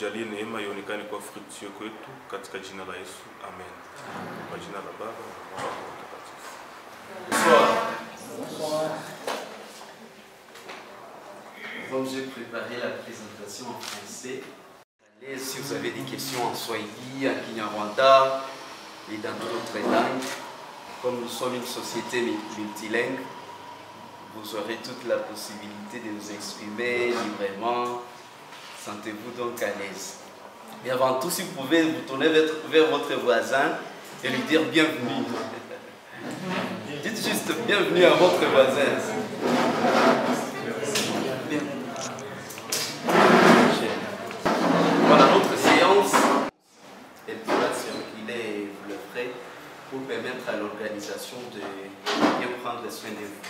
atujalie neema ionekane kwa fructueux kwetu katika jina la Yesu. Amen. Kwa jina la Baba na Mwana na Roho Mtakatifu. Bonsoir. Comme j'ai préparé la présentation en français, si vous avez des questions en Swahili, en Kinyarwanda et dans d'autres langues, comme nous sommes une société multilingue, vous aurez toute la possibilité de vous exprimer librement. Sentez-vous donc à l'aise. Et avant tout, si vous pouvez vous tourner vers votre voisin et lui dire bienvenue. Dites juste bienvenue à votre voisin. Voilà, notre séance, elle pourra circuler, vous le ferez, pour permettre à l'organisation de bien prendre soin de vous.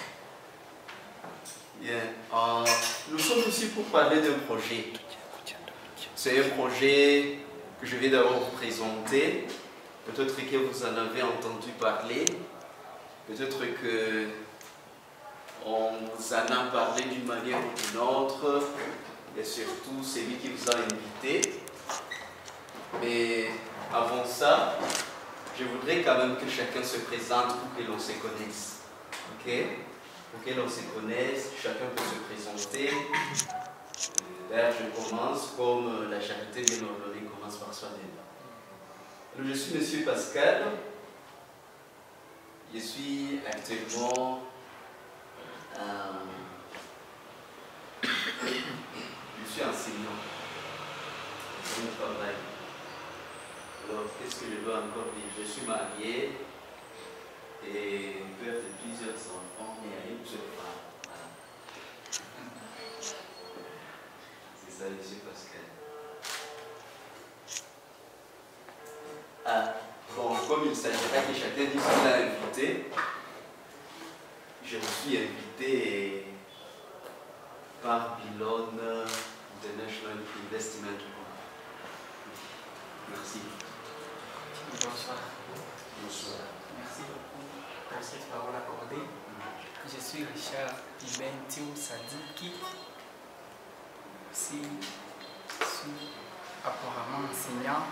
Bien, nous sommes ici pour parler d'un projet. C'est un projet que je vais d'abord vous présenter. Peut-être que vous en avez entendu parler. Peut-être que on vous en a parlé d'une manière ou d'une autre. Et surtout, c'est lui qui vous a invité. Mais avant ça, je voudrais quand même que chacun se présente pour que l'on se connaisse. Ok? Pour que l'on se connaisse, chacun peut se présenter. Là, je commence comme la charité bien ordonnée commence par soi-même. Je suis Monsieur Pascal. Je suis actuellement je suis enseignant. C'est mon travail. Alors, qu'est-ce que je dois encore dire? Je suis marié et père de plusieurs enfants, mais à une seule femme. Voilà. C'est ça, Monsieur Pascal. Ah, bon, comme il s'agira que chacun dise qu'il a invité, je me suis invité par Billon International Investment Group. Merci. Bonsoir. Bonsoir. Merci beaucoup pour cette parole accordée. Je suis Richard Ibentiou Sadiki. Je suis apparemment enseignant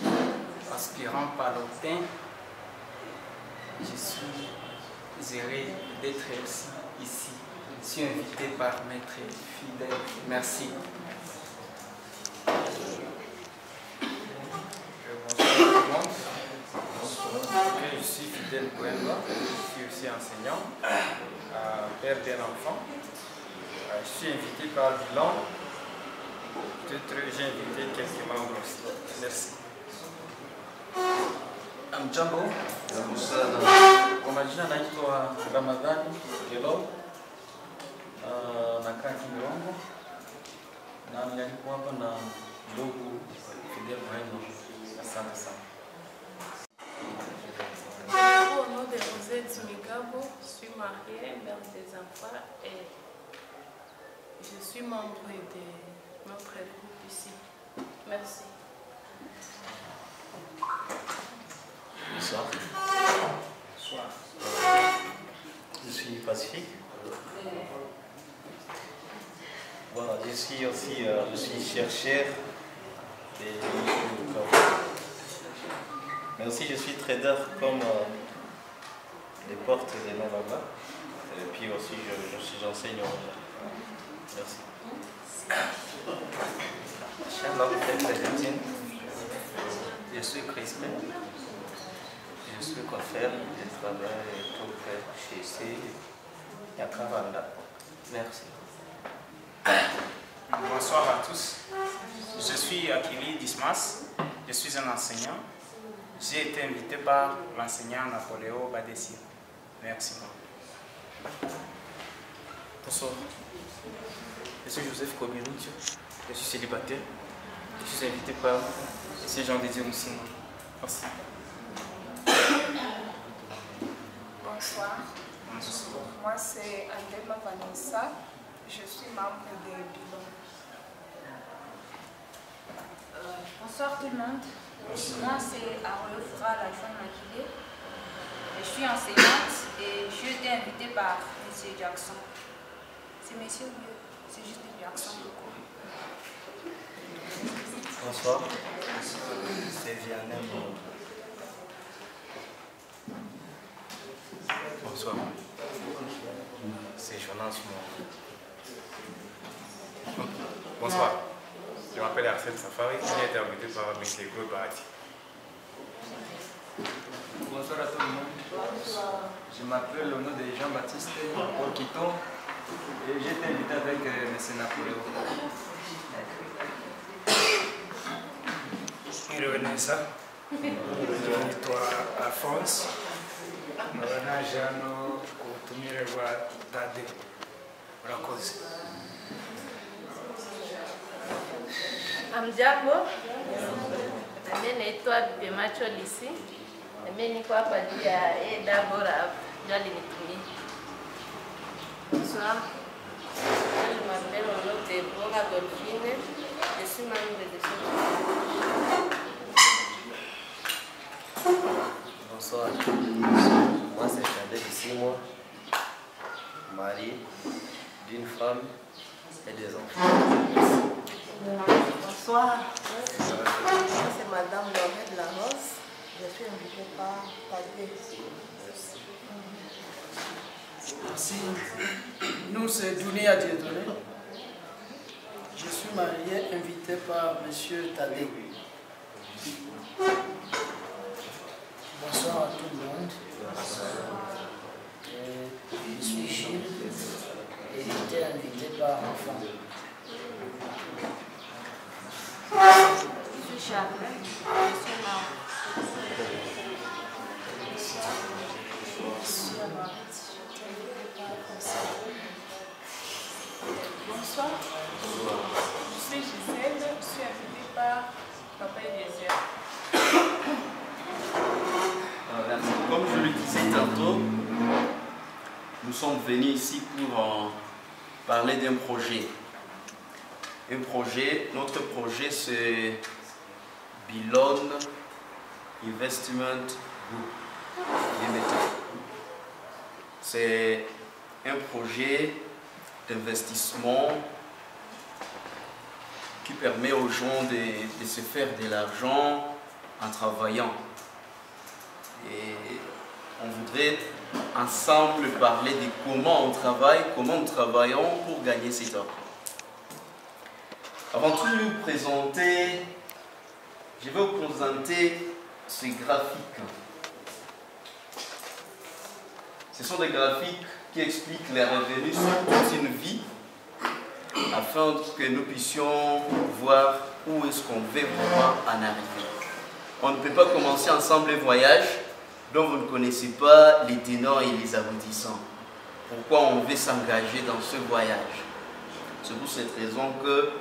et aspirant palotin. Je suis heureux d'être aussi ici. Je suis invité par Maître Fidèle. Merci. Bonsoir tout le monde. Je suis Fidèle Boemba. Je suis aussi enseignant, père d'un enfant. Je suis invité par Bilan. Peut-être j'ai invité quelques membres aussi. Merci. Mjambo, kwa majina naitwa Ramadhani Gelo, nakaa Kimirongo na nilikuwa hapa na ndugu Fidel Boemba. Asante sana. Au nom de Rosette Migabo, je suis mariée, mère des enfants et je suis membre de notre groupe ici. Merci. Bonsoir. Bonsoir. Je suis Pacifique. Voilà, je suis aussi je suis chercheur et mais aussi je suis trader comme les portes des noms là-bas. Et puis aussi j'enseigne. Merci. Shalom, je suis Crispin. Je suis coiffeur, je travaille tout près chez ici, Yakavanda. Merci. Bonsoir à tous. Je suis Akili Dismas. Je suis un enseignant. J'ai été invité par l'enseignant Napoléon Badessi. Merci. Bonsoir. Je suis Joseph Kobirucho. Je suis célibataire. Je suis invité par ces gens dédiés aussi. Merci. Bonsoir. Moi, c'est Andema Vanessa. Je suis membre de Bilon. Bonsoir tout le monde. Moi, c'est Aroyofra, la jeune maquillée. Je suis enseignante et j'ai été invitée par M. Jackson. C'est monsieur Dieu. C'est juste des réactions de corps. Bonsoir. C'est Vianney. Bonsoir. C'est Jonas. Bonsoir. Je m'appelle Arsène Safari. J'ai été invité par M. Bahati. Bonsoir à tout le monde. Je m'appelle au nom de Jean-Baptiste Paul Quiton et j'ai été invité avec M. Napoléon. Ironesa, naitwa Alphonse, nkaba naje hano ku butumire bwa Tade. Murakoze. Amjambo, nami naitwa Bemacho Lisi. Nami niko hapa juu ya Eda Bora ndio alinitumia. Bonsoir. Je m'appelle au nom de Bora Dolphine. Je suis membre de ce Bonsoir. Moi, c'est Tade de 6 mois, mari d'une femme et des enfants. Bonsoir. C'est Madame Laurette Larosse. Je suis invitée par Tade. Merci. Nous, c'est Dunia Dieudonné. Je suis marié, invité par M. Tade. Bonsoir à tout le monde. Je suis Gilles et j'ai été invité par enfant. Je suis Charlotte, je suis maman. Bonsoir. Je suis Gisèle, je suis invitée par Papa Eliezer. Merci. Comme je le disais tantôt, nous sommes venus ici pour parler d'un projet. Notre projet c'est Bilon Investment Group Limited. C'est un projet d'investissement qui permet aux gens de se faire de l'argent en travaillant. Et on voudrait ensemble parler de comment on travaille, comment nous travaillons pour gagner cet argent. Avant tout de vous présenter, je vais vous présenter ces graphiques. Ce sont des graphiques qui expliquent les revenus sur toute une vie afin que nous puissions voir où est-ce qu'on veut vraiment en arriver. On ne peut pas commencer ensemble le voyage dont vous ne connaissez pas les ténors et les aboutissants. Pourquoi on veut s'engager dans ce voyage? C'est pour cette raison que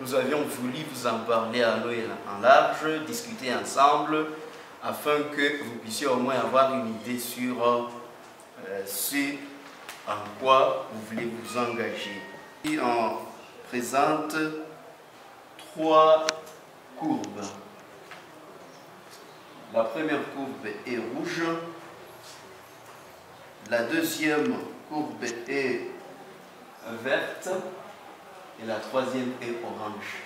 nous avions voulu vous en parler à nous en large, discuter ensemble, afin que vous puissiez au moins avoir une idée sur ce en quoi vous voulez vous engager. Et on présente 3 courbes. La première courbe est rouge, la deuxième courbe est verte et la troisième est orange.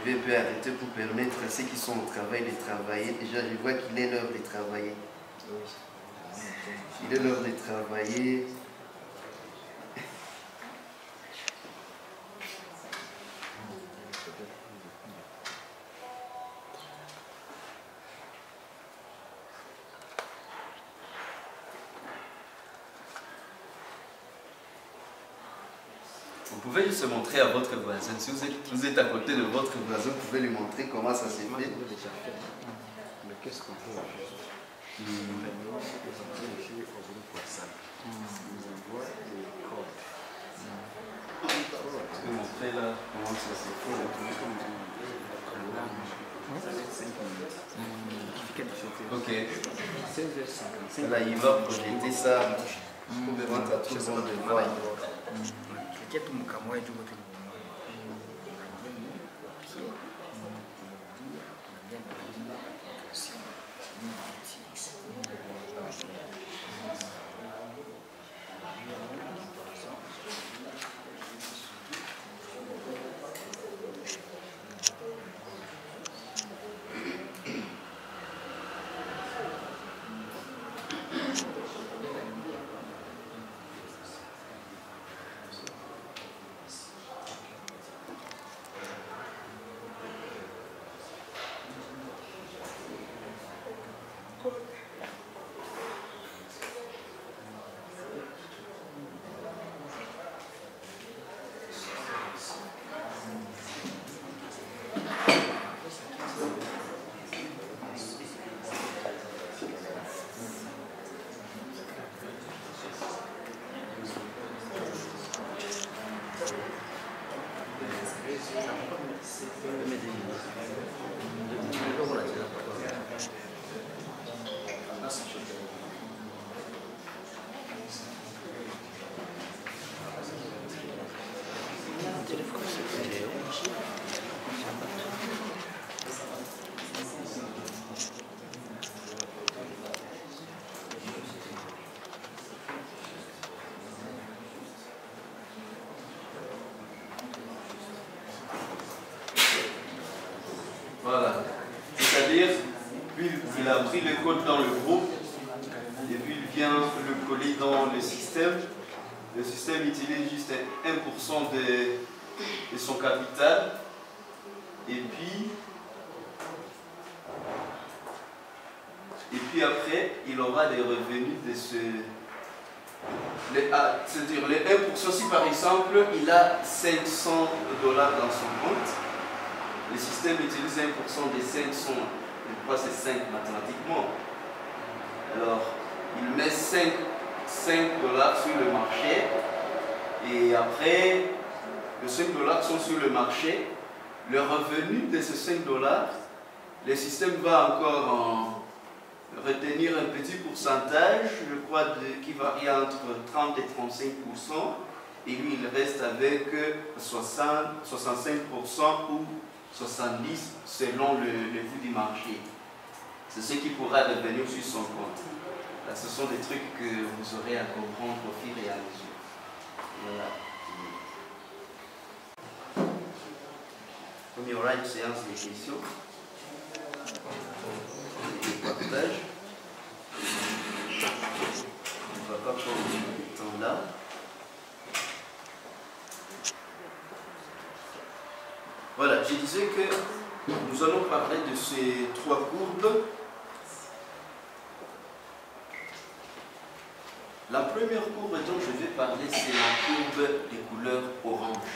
Je vais arrêter pour permettre à ceux qui sont au travail de travailler. Déjà, je vois qu'il est l'heure de travailler. Il est l'heure de travailler. Vous pouvez juste montrer à votre voisin. Si vous êtes à côté de votre voisin, vous pouvez lui montrer comment ça s'est fait. Mais qu'est-ce qu'on peut faire? Nous envoie des codes. Tu peux montrer là comment ça s'est fait. Ok. Là, il va projeter ça pour permettre à tout le monde de voir. pris le code dans le groupe et puis il vient le coller dans le système. Le système utilise juste 1% de son capital. Et puis après, il aura des revenus de ce... C'est-à-dire les 1%, si par exemple, il a 500 $ dans son compte, le système utilise 1% des 500, je crois que c'est 5 mathématiquement. Alors, il met 5 $, sur le marché, et après, les 5 $ sont sur le marché, le revenu de ces 5 $, le système va encore retenir un petit pourcentage, je crois, qui varie entre 30 et 35%, et lui, il reste avec 65% ou 70% selon le coût du marché. C'est ce qui pourra revenir sur son compte. Là, ce sont des trucs que vous aurez à comprendre au fur et à mesure. Voilà. Comme il y aura une séance de questions, de partage, on ne va pas prendre le temps là. Voilà, je disais que nous allons parler de ces 3 courbes. La première courbe dont je vais parler, c'est la courbe des couleurs orange.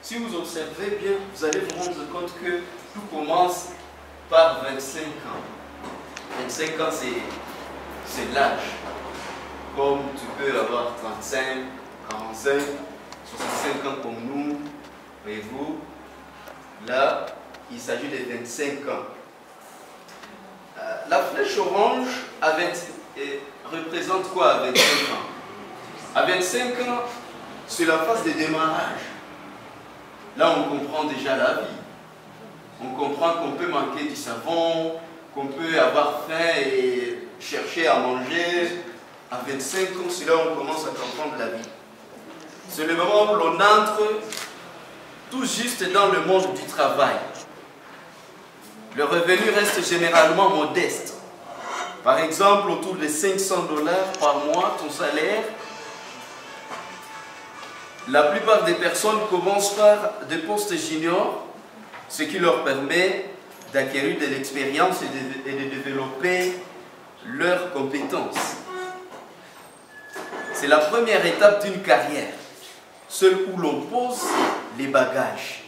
Si vous observez bien, vous allez vous rendre compte que tout commence par 25 ans. 25 ans, c'est l'âge. Comme tu peux avoir 35, 45, 65 ans comme nous, voyez-vous. Là, il s'agit de 25 ans. La flèche orange représente quoi à 25 ans? À 25 ans, c'est la phase de démarrage. Là, on comprend déjà la vie. On comprend qu'on peut manquer du savon, qu'on peut avoir faim et chercher à manger. À 25 ans, c'est là où on commence à comprendre la vie. C'est le moment où l'on entre tout juste dans le monde du travail. Le revenu reste généralement modeste. Par exemple, autour de 500 $ par mois, ton salaire. La plupart des personnes commencent par des postes juniors, ce qui leur permet d'acquérir de l'expérience et de développer leurs compétences. C'est la première étape d'une carrière, celle où l'on pose les bagages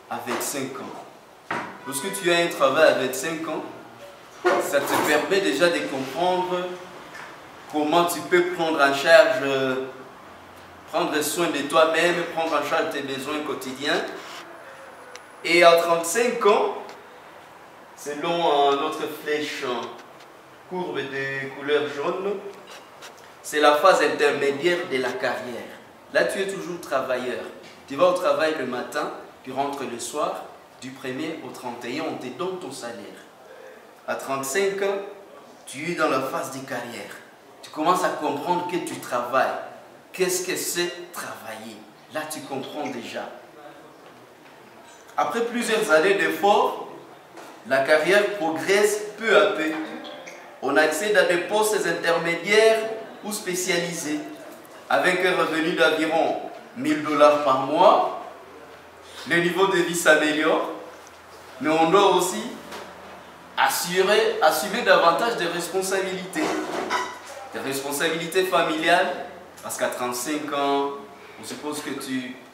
à 25 ans. Lorsque tu as un travail à 25 ans, ça te permet déjà de comprendre comment tu peux prendre en charge, prendre soin de toi-même, prendre en charge tes besoins quotidiens. Et à 35 ans, selon notre flèche courbe de couleur jaune, c'est la phase intermédiaire de la carrière. Là, tu es toujours travailleur. Tu vas au travail le matin, tu rentres le soir, du 1er au 31, on te donne ton salaire. À 35 ans, tu es dans la phase de carrière. Tu commences à comprendre que tu travailles. Qu'est-ce que c'est travailler? Là, tu comprends déjà. Après plusieurs années d'efforts, la carrière progresse peu à peu. On accède à des postes intermédiaires ou spécialisés, avec un revenu d'environ 1000 $ par mois. Le niveau de vie s'améliore, mais on doit aussi assumer davantage de responsabilités. Des responsabilités familiales, parce qu'à 35 ans, on suppose que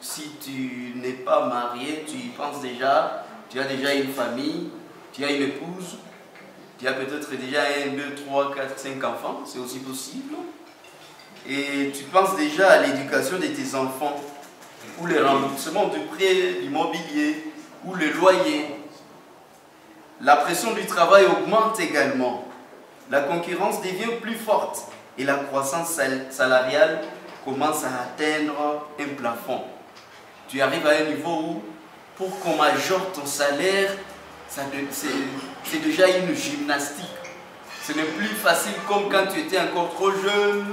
si tu n'es pas marié, tu y penses déjà, tu as déjà une famille, tu as une épouse, tu as peut-être déjà 1, 2, 3, 4, 5 enfants, c'est aussi possible. Et tu penses déjà à l'éducation de tes enfants, ou le remboursement du prêt immobilier, ou le loyer. La pression du travail augmente également. La concurrence devient plus forte et la croissance salariale commence à atteindre un plafond. Tu arrives à un niveau où, pour qu'on majore ton salaire, c'est déjà une gymnastique. Ce n'est plus facile comme quand tu étais encore trop jeune,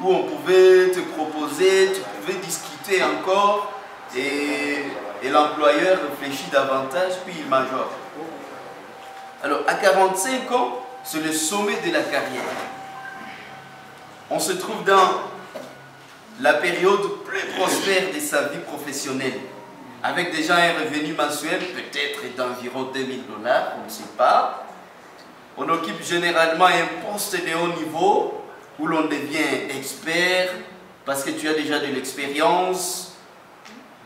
où on pouvait te proposer, tu pouvais discuter encore, et l'employeur réfléchit davantage, puis il majore. Alors, à 45 ans, c'est le sommet de la carrière. On se trouve dans la période plus prospère de sa vie professionnelle, avec déjà un revenu mensuel peut-être d'environ 2000 $, on ne sait pas. On occupe généralement un poste de haut niveau où l'on devient expert parce que tu as déjà de l'expérience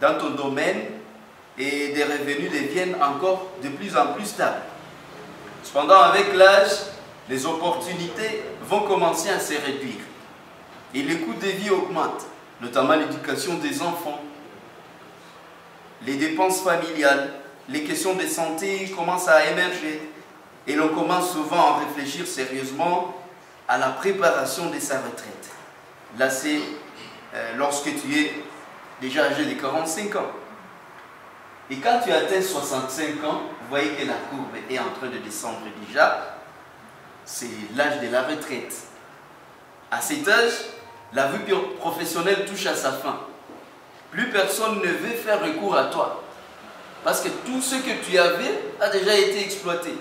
dans ton domaine et des revenus deviennent encore de plus en plus stables. Cependant, avec l'âge, les opportunités vont commencer à se réduire et les coûts de vie augmentent, notamment l'éducation des enfants, les dépenses familiales, les questions de santé commencent à émerger et l'on commence souvent à réfléchir sérieusement à la préparation de sa retraite. Là, c'est lorsque tu es déjà âgé de 45 ans. Et quand tu atteins 65 ans, vous voyez que la courbe est en train de descendre déjà. C'est l'âge de la retraite. À cet âge, la vie professionnelle touche à sa fin. Plus personne ne veut faire recours à toi. Parce que tout ce que tu avais a déjà été exploité.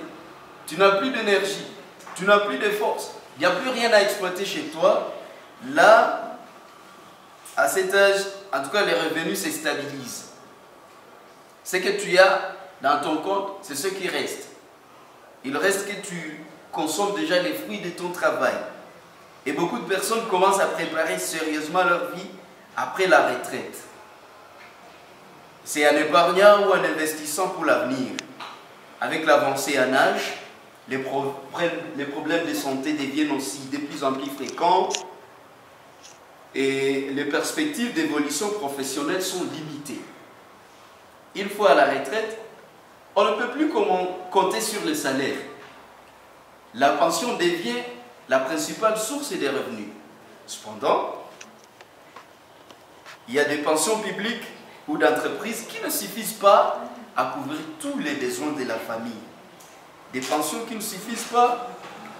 Tu n'as plus d'énergie, tu n'as plus de force. Il n'y a plus rien à exploiter chez toi. Là, à cet âge, en tout cas, les revenus se stabilisent. Ce que tu as dans ton compte, c'est ce qui reste. Il reste que tu consommes déjà les fruits de ton travail. Et beaucoup de personnes commencent à préparer sérieusement leur vie après la retraite. C'est en épargnant ou en investissant pour l'avenir. Avec l'avancée en âge, les problèmes de santé deviennent aussi de plus en plus fréquents et les perspectives d'évolution professionnelle sont limitées. Une fois à la retraite, on ne peut plus compter sur le salaire. La pension devient la principale source des revenus. Cependant, il y a des pensions publiques ou d'entreprises qui ne suffisent pas à couvrir tous les besoins de la famille. Des pensions qui ne suffisent pas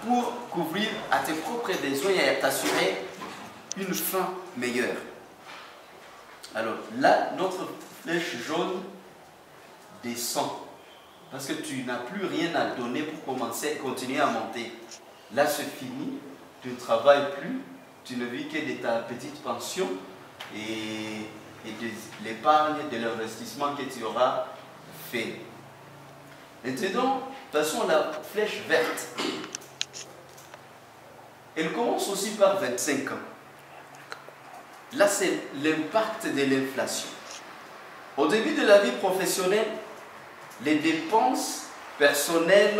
pour couvrir à tes propres besoins et à t'assurer une fin meilleure. Alors là, notre flèche jaune descend parce que tu n'as plus rien à donner pour continuer à monter. Là, c'est fini, tu ne travailles plus, tu ne vis que de ta petite pension et de l'épargne, de l'investissement que tu auras fait. Maintenant, passons à la flèche verte. Elle commence aussi par 25 ans. Là, c'est l'impact de l'inflation. Au début de la vie professionnelle, les dépenses personnelles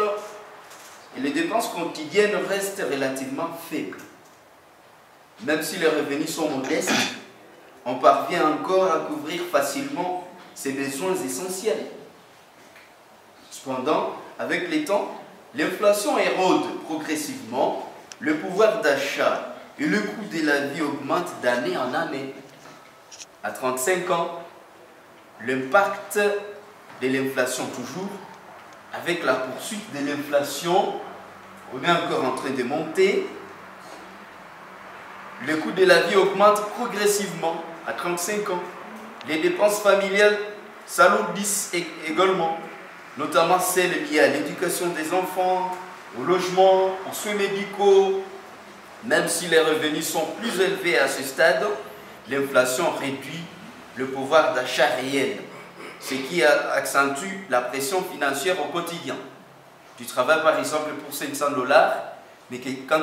et les dépenses quotidiennes restent relativement faibles. Même si les revenus sont modestes, on parvient encore à couvrir facilement ses besoins essentiels. Cependant, avec le temps, l'inflation érode progressivement, le pouvoir d'achat et le coût de la vie augmentent d'année en année. À 35 ans, l'impact de l'inflation toujours, avec la poursuite de l'inflation, on est encore en train de monter. Le coût de la vie augmente progressivement à 35 ans. Les dépenses familiales s'alourdissent également, notamment celles liées à l'éducation des enfants, au logement, aux soins médicaux. Même si les revenus sont plus élevés à ce stade, l'inflation réduit le pouvoir d'achat réel, ce qui accentue la pression financière au quotidien. Tu travailles par exemple pour 500 $, mais que quand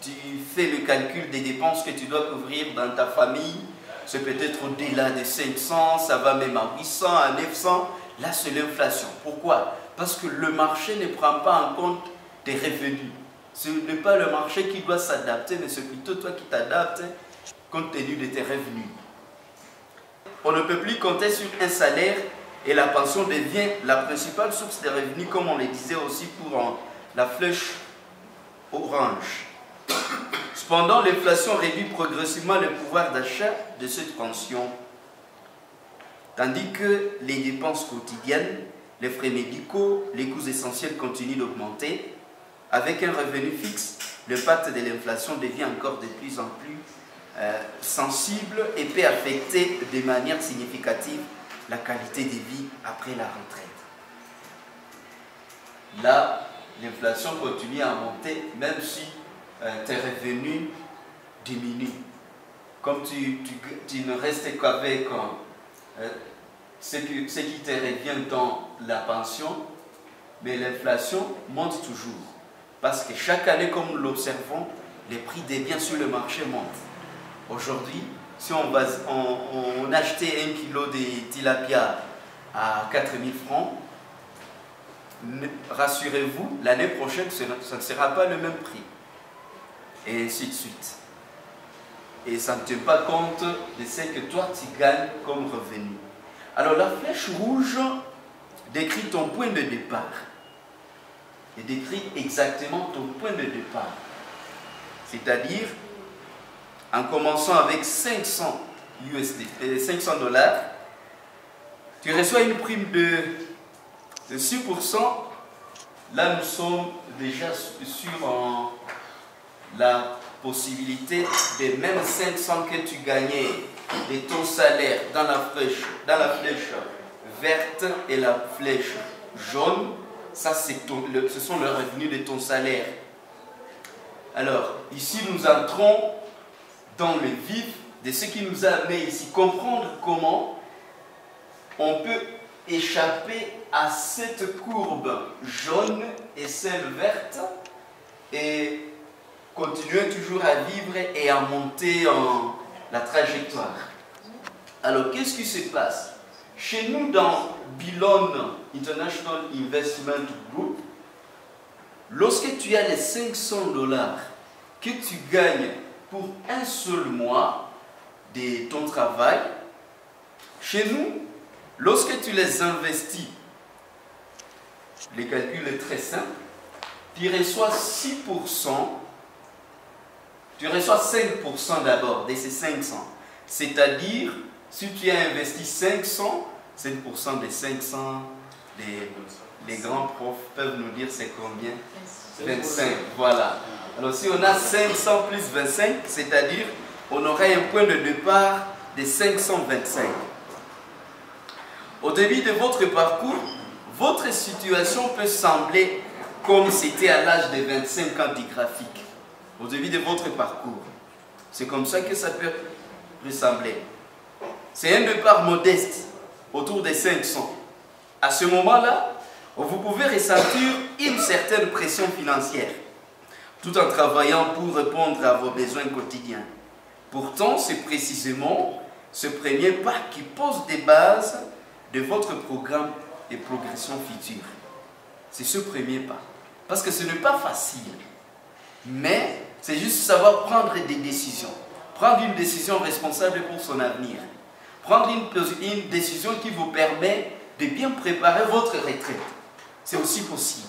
tu fais le calcul des dépenses que tu dois couvrir dans ta famille, c'est peut-être au-delà de 500, ça va même à 800, à 900. Là, c'est l'inflation. Pourquoi? Parce que le marché ne prend pas en compte tes revenus. Ce n'est pas le marché qui doit s'adapter, mais c'est plutôt toi qui t'adaptes compte tenu de tes revenus. On ne peut plus compter sur un salaire et la pension devient la principale source de revenus, comme on le disait aussi pour la flèche orange. Cependant, l'inflation réduit progressivement le pouvoir d'achat de cette pension, tandis que les dépenses quotidiennes, les frais médicaux, les coûts essentiels continuent d'augmenter. Avec un revenu fixe, l'impact de l'inflation devient encore de plus en plus sensible et peut affecter de manière significative la qualité de vie après la retraite. Là, l'inflation continue à monter, même si tes revenus diminuent. Comme tu ne restes qu'avec ce qui te revient dans la pension, mais l'inflation monte toujours. Parce que chaque année, comme nous l'observons, les prix des biens sur le marché montent. Aujourd'hui, si on achetait 1 kilo de tilapia à 4 000 francs, rassurez-vous, l'année prochaine, ça ne sera pas le même prix. Et ainsi de suite. Et ça ne tient pas compte de ce que toi tu gagnes comme revenu. Alors la flèche rouge décrit ton point de départ. Et décrit exactement ton point de départ. C'est-à-dire, en commençant avec 500 $, tu reçois une prime de 6%. Là, nous sommes déjà sur la possibilité de même 500 que tu gagnais de ton salaire dans la flèche verte et la flèche jaune. Ça, ce sont les revenus de ton salaire. Alors, ici, nous entrons dans le vif de ce qui nous a amené ici. Comprendre comment on peut échapper à cette courbe jaune et celle verte et continuer toujours à vivre et à monter en la trajectoire. Alors, qu'est-ce qui se passe? Chez nous, dans Billon International Investment Group, lorsque tu as les 500 $ que tu gagnes pour un seul mois de ton travail, chez nous, lorsque tu les investis, le calcul est très simple, tu reçois 6%, tu reçois 5% d'abord de ces 500. C'est-à-dire, si tu as investi 500, 5% des 500, les grands profs peuvent nous dire c'est combien? 25, voilà. Alors si on a 500 plus 25, c'est-à-dire, on aurait un point de départ de 525. Au début de votre parcours, votre situation peut sembler comme c'était à l'âge de 25 ans du graphique. Au début de votre parcours. C'est comme ça que ça peut ressembler. C'est un départ modeste, autour des 500. À ce moment-là, vous pouvez ressentir une certaine pression financière, tout en travaillant pour répondre à vos besoins quotidiens. Pourtant, c'est précisément ce premier pas qui pose des bases de votre programme de progression future. C'est ce premier pas. Parce que ce n'est pas facile. Mais c'est juste savoir prendre des décisions. Prendre une décision responsable pour son avenir. Prendre une décision qui vous permet de bien préparer votre retraite. C'est aussi possible.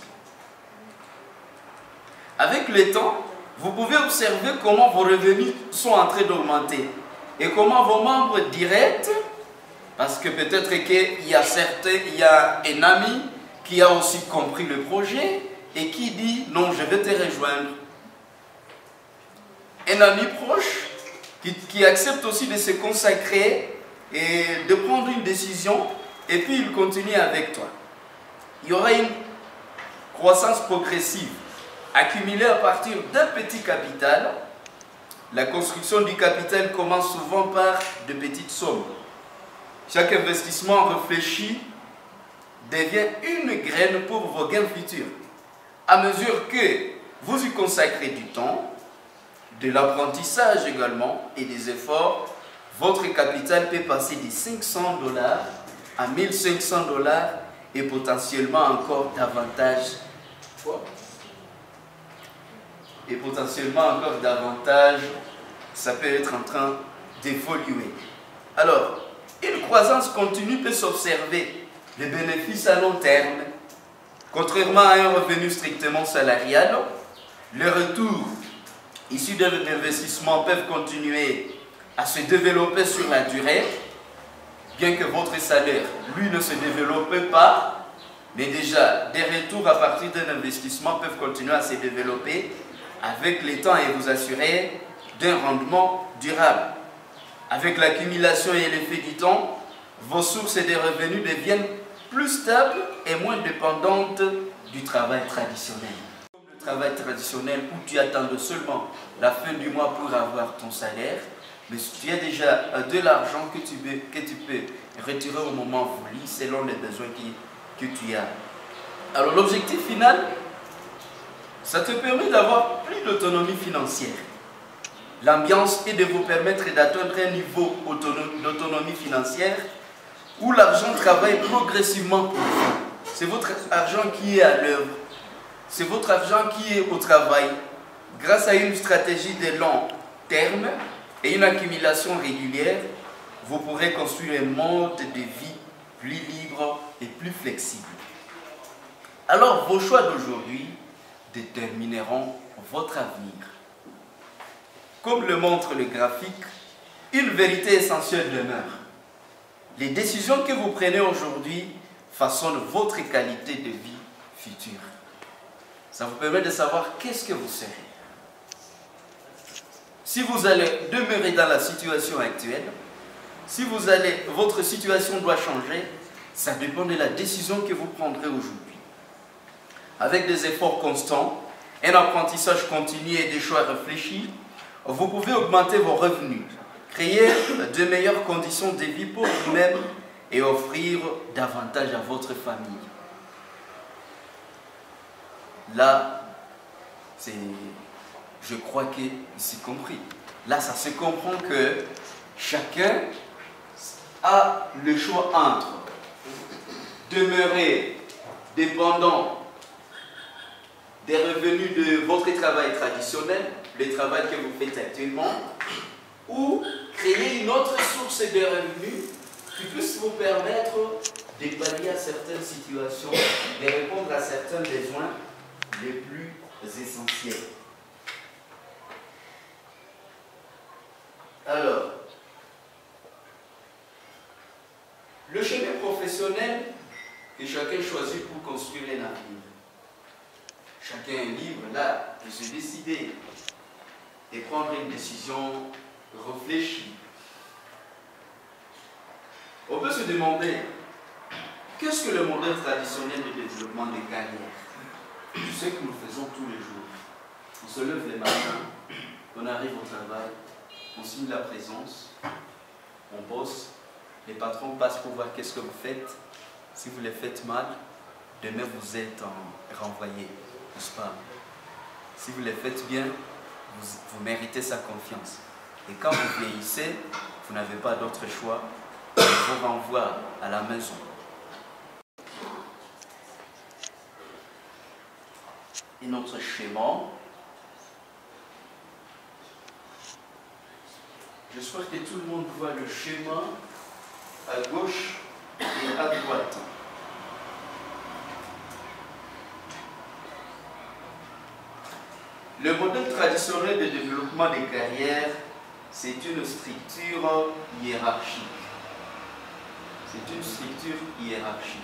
Avec le temps, vous pouvez observer comment vos revenus sont en train d'augmenter. Et comment vos membres directs, parce que peut-être qu'il y a un ami qui a aussi compris le projet et qui dit « Non, je vais te rejoindre ». Un ami proche qui accepte aussi de se consacrer et de prendre une décision et puis il continue avec toi. Il y aura une croissance progressive accumulée à partir d'un petit capital. La construction du capital commence souvent par de petites sommes. Chaque investissement réfléchi devient une graine pour vos gains futurs. À mesure que vous y consacrez du temps, de l'apprentissage également et des efforts, votre capital peut passer de 500 $ à 1500 $ et potentiellement encore davantage. Et potentiellement encore davantage, ça peut être en train d'évoluer. Alors, une croissance continue peut s'observer. Les bénéfices à long terme, contrairement à un revenu strictement salarial, les retours issus d'un investissement peuvent continuer à se développer sur la durée, bien que votre salaire, lui, ne se développe pas, mais déjà, des retours à partir d'un investissement peuvent continuer à se développer avec le temps et vous assurer d'un rendement durable. Avec l'accumulation et l'effet du temps, vos sources de revenus deviennent plus stables et moins dépendantes du travail traditionnel. Le travail traditionnel où tu attends seulement la fin du mois pour avoir ton salaire, mais tu as déjà de l'argent que tu peux retirer au moment voulu selon les besoins que tu as. Alors l'objectif final, ça te permet d'avoir plus d'autonomie financière. L'ambiance est de vous permettre d'atteindre un niveau d'autonomie financière où l'argent travaille progressivement pour vous. C'est votre argent qui est à l'œuvre. C'est votre argent qui est au travail. Grâce à une stratégie de long terme et une accumulation régulière, vous pourrez construire un mode de vie plus libre et plus flexible. Alors, vos choix d'aujourd'hui détermineront votre avenir. Comme le montre le graphique, une vérité essentielle demeure. Les décisions que vous prenez aujourd'hui façonnent votre qualité de vie future. Ça vous permet de savoir qu'est-ce que vous serez. Si vous allez demeurer dans la situation actuelle, si votre situation doit changer, ça dépend de la décision que vous prendrez aujourd'hui. Avec des efforts constants, un apprentissage continu et des choix réfléchis, vous pouvez augmenter vos revenus, créer de meilleures conditions de vie pour vous-même et offrir davantage à votre famille. Là, je crois que c'est compris. Là, ça se comprend que chacun a le choix entre demeurer dépendant des revenus de votre travail traditionnel, le travail que vous faites actuellement, ou créer une autre source de revenus qui puisse vous permettre de pallier à certaines situations, de répondre à certains besoins les plus essentiels. Alors, le chemin professionnel que chacun choisit pour construire un avenir. Chacun est libre là de se décider et prendre une décision réfléchie. On peut se demander, qu'est-ce que le modèle traditionnel de développement des carrières? Ce que nous faisons tous les jours. On se lève les matins, on arrive au travail, on signe la présence, on bosse, les patrons passent pour voir qu'est-ce que vous faites. Si vous les faites mal, demain vous êtes renvoyé, n'est-ce pas? Si vous les faites bien, vous méritez sa confiance. Et quand vous vieillissez, vous n'avez pas d'autre choix, on vous renvoie à la maison. Et notre schéma, j'espère que tout le monde voit le schéma à gauche et à droite. Le modèle traditionnel de développement des carrières, c'est une structure hiérarchique. C'est une structure hiérarchique.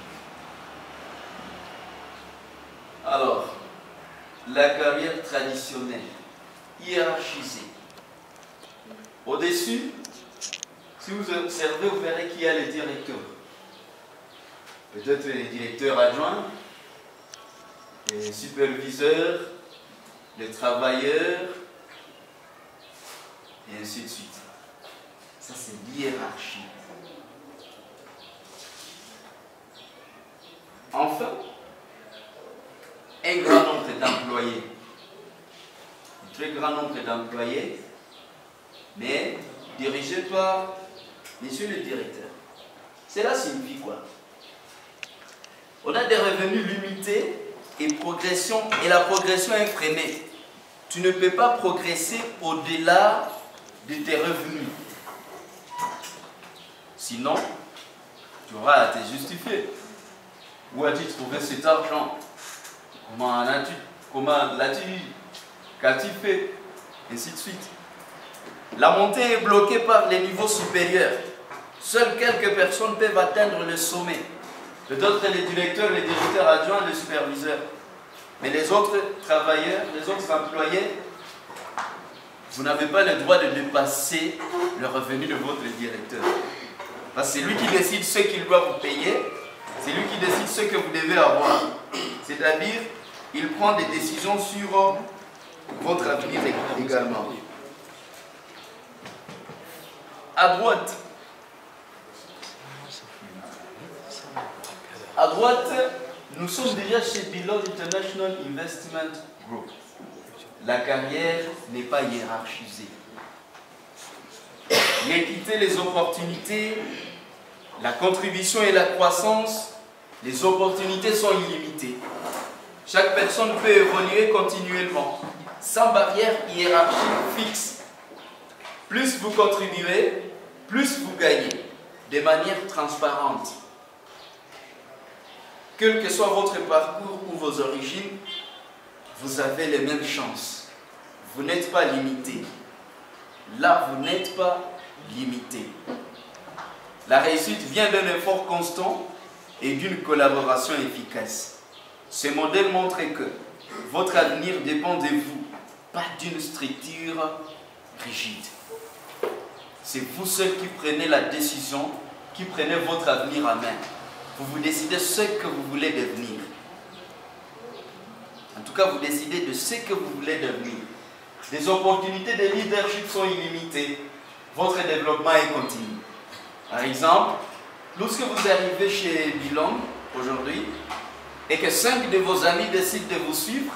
Alors, la carrière traditionnelle, hiérarchisée. Au-dessus, si vous observez, vous verrez qu'il y a les directeurs. Peut-être les directeurs adjoints, les superviseurs, les travailleurs, et ainsi de suite. Ça, c'est l'hiérarchie. Enfin, un grand nombre d'employés. Un très grand nombre d'employés, mais dirigés par monsieur le directeur. Cela signifie quoi? On a des revenus limités et la progression est freinée. Tu ne peux pas progresser au-delà de tes revenus. Sinon, tu auras à te justifier. Où as-tu trouvé cet argent? Comment l'as-tu? Qu'as-tu fait? Ainsi de suite. La montée est bloquée par les niveaux supérieurs. Seules quelques personnes peuvent atteindre le sommet. Peut-être les directeurs, les directeurs adjoints, les superviseurs. Mais les autres travailleurs, les autres employés, vous n'avez pas le droit de dépasser le revenu de votre directeur. Parce que c'est lui qui décide ce qu'il doit vous payer, c'est lui qui décide ce que vous devez avoir. C'est-à-dire, il prend des décisions sur votre avenir également. À droite, nous sommes déjà chez Billon International Investment Group. La carrière n'est pas hiérarchisée. L'équité, les opportunités, la contribution et la croissance, les opportunités sont illimitées. Chaque personne peut évoluer continuellement, sans barrière hiérarchique fixe. Plus vous contribuez, plus vous gagnez, de manière transparente. Quel que soit votre parcours ou vos origines, vous avez les mêmes chances. Vous n'êtes pas limité. Là, vous n'êtes pas limité. La réussite vient d'un effort constant et d'une collaboration efficace. Ce modèle montre que votre avenir dépend de vous, pas d'une structure rigide. C'est vous seul qui prenez la décision, qui prenez votre avenir en main. Vous décidez ce que vous voulez devenir. En tout cas, vous décidez de ce que vous voulez devenir. Les opportunités de leadership sont illimitées. Votre développement est continu. Par exemple, lorsque vous arrivez chez Billon aujourd'hui et que 5 de vos amis décident de vous suivre,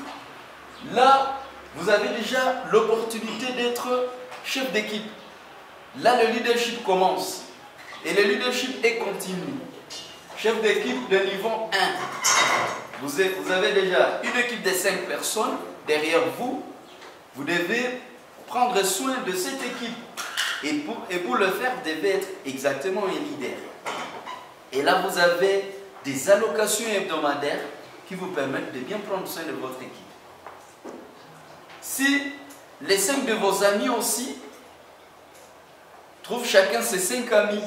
là, vous avez déjà l'opportunité d'être chef d'équipe. Là, le leadership commence. Et le leadership est continu. Chef d'équipe de niveau 1. Vous avez déjà une équipe de 5 personnes derrière vous. Vous devez prendre soin de cette équipe. Et pour le faire, vous devez être exactement un leader. Et là, vous avez des allocations hebdomadaires qui vous permettent de bien prendre soin de votre équipe. Si les 5 de vos amis aussi trouvent chacun ses 5 amis,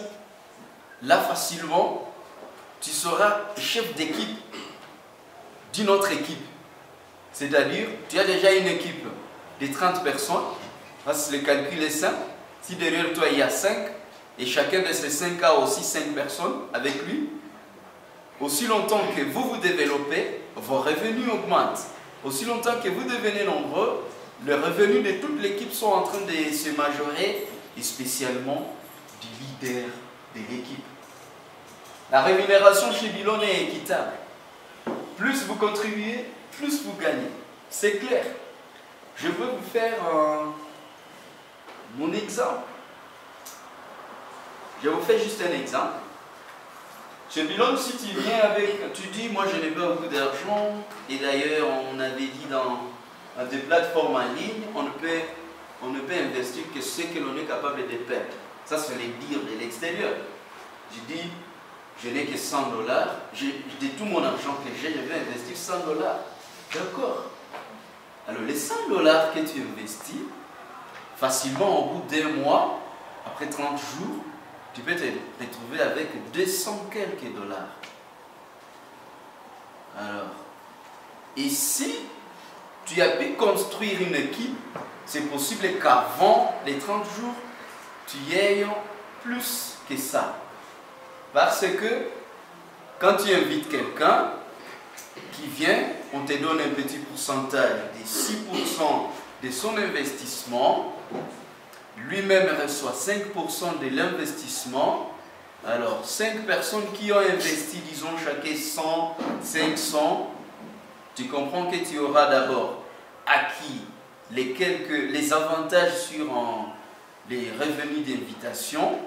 là facilement, tu seras chef d'équipe d'une autre équipe. C'est-à-dire, tu as déjà une équipe de 30 personnes, parce que le calcul est simple. Si derrière toi il y a 5, et chacun de ces 5 a aussi 5 personnes avec lui, aussi longtemps que vous vous développez, vos revenus augmentent. Aussi longtemps que vous devenez nombreux, les revenus de toute l'équipe sont en train de se majorer, et spécialement du leader de l'équipe. La rémunération chez Billon est équitable. Plus vous contribuez, plus vous gagnez. C'est clair. Je peux vous faire mon exemple. Je vous fais juste un exemple. Chez Billon, si tu viens avec, tu dis, moi je n'ai pas beaucoup d'argent, et d'ailleurs on avait dit dans des plateformes en ligne, on ne peut investir que ce que l'on est capable de perdre. Ça, c'est les dires de l'extérieur. Je dis, je n'ai que 100 $. De tout mon argent que j'ai, je vais investir 100 $. D'accord. Alors, les 100 $ que tu investis, facilement, au bout d'un mois, après 30 jours, tu peux te retrouver avec 200 quelques dollars. Alors, et si tu as pu construire une équipe, c'est possible qu'avant les 30 jours, tu y aies plus que ça. Parce que quand tu invites quelqu'un qui vient, on te donne un petit pourcentage de 6% de son investissement. Lui-même reçoit 5% de l'investissement. Alors, 5 personnes qui ont investi, disons, chacun 100, 500, tu comprends que tu auras d'abord acquis les avantages sur les revenus d'invitation.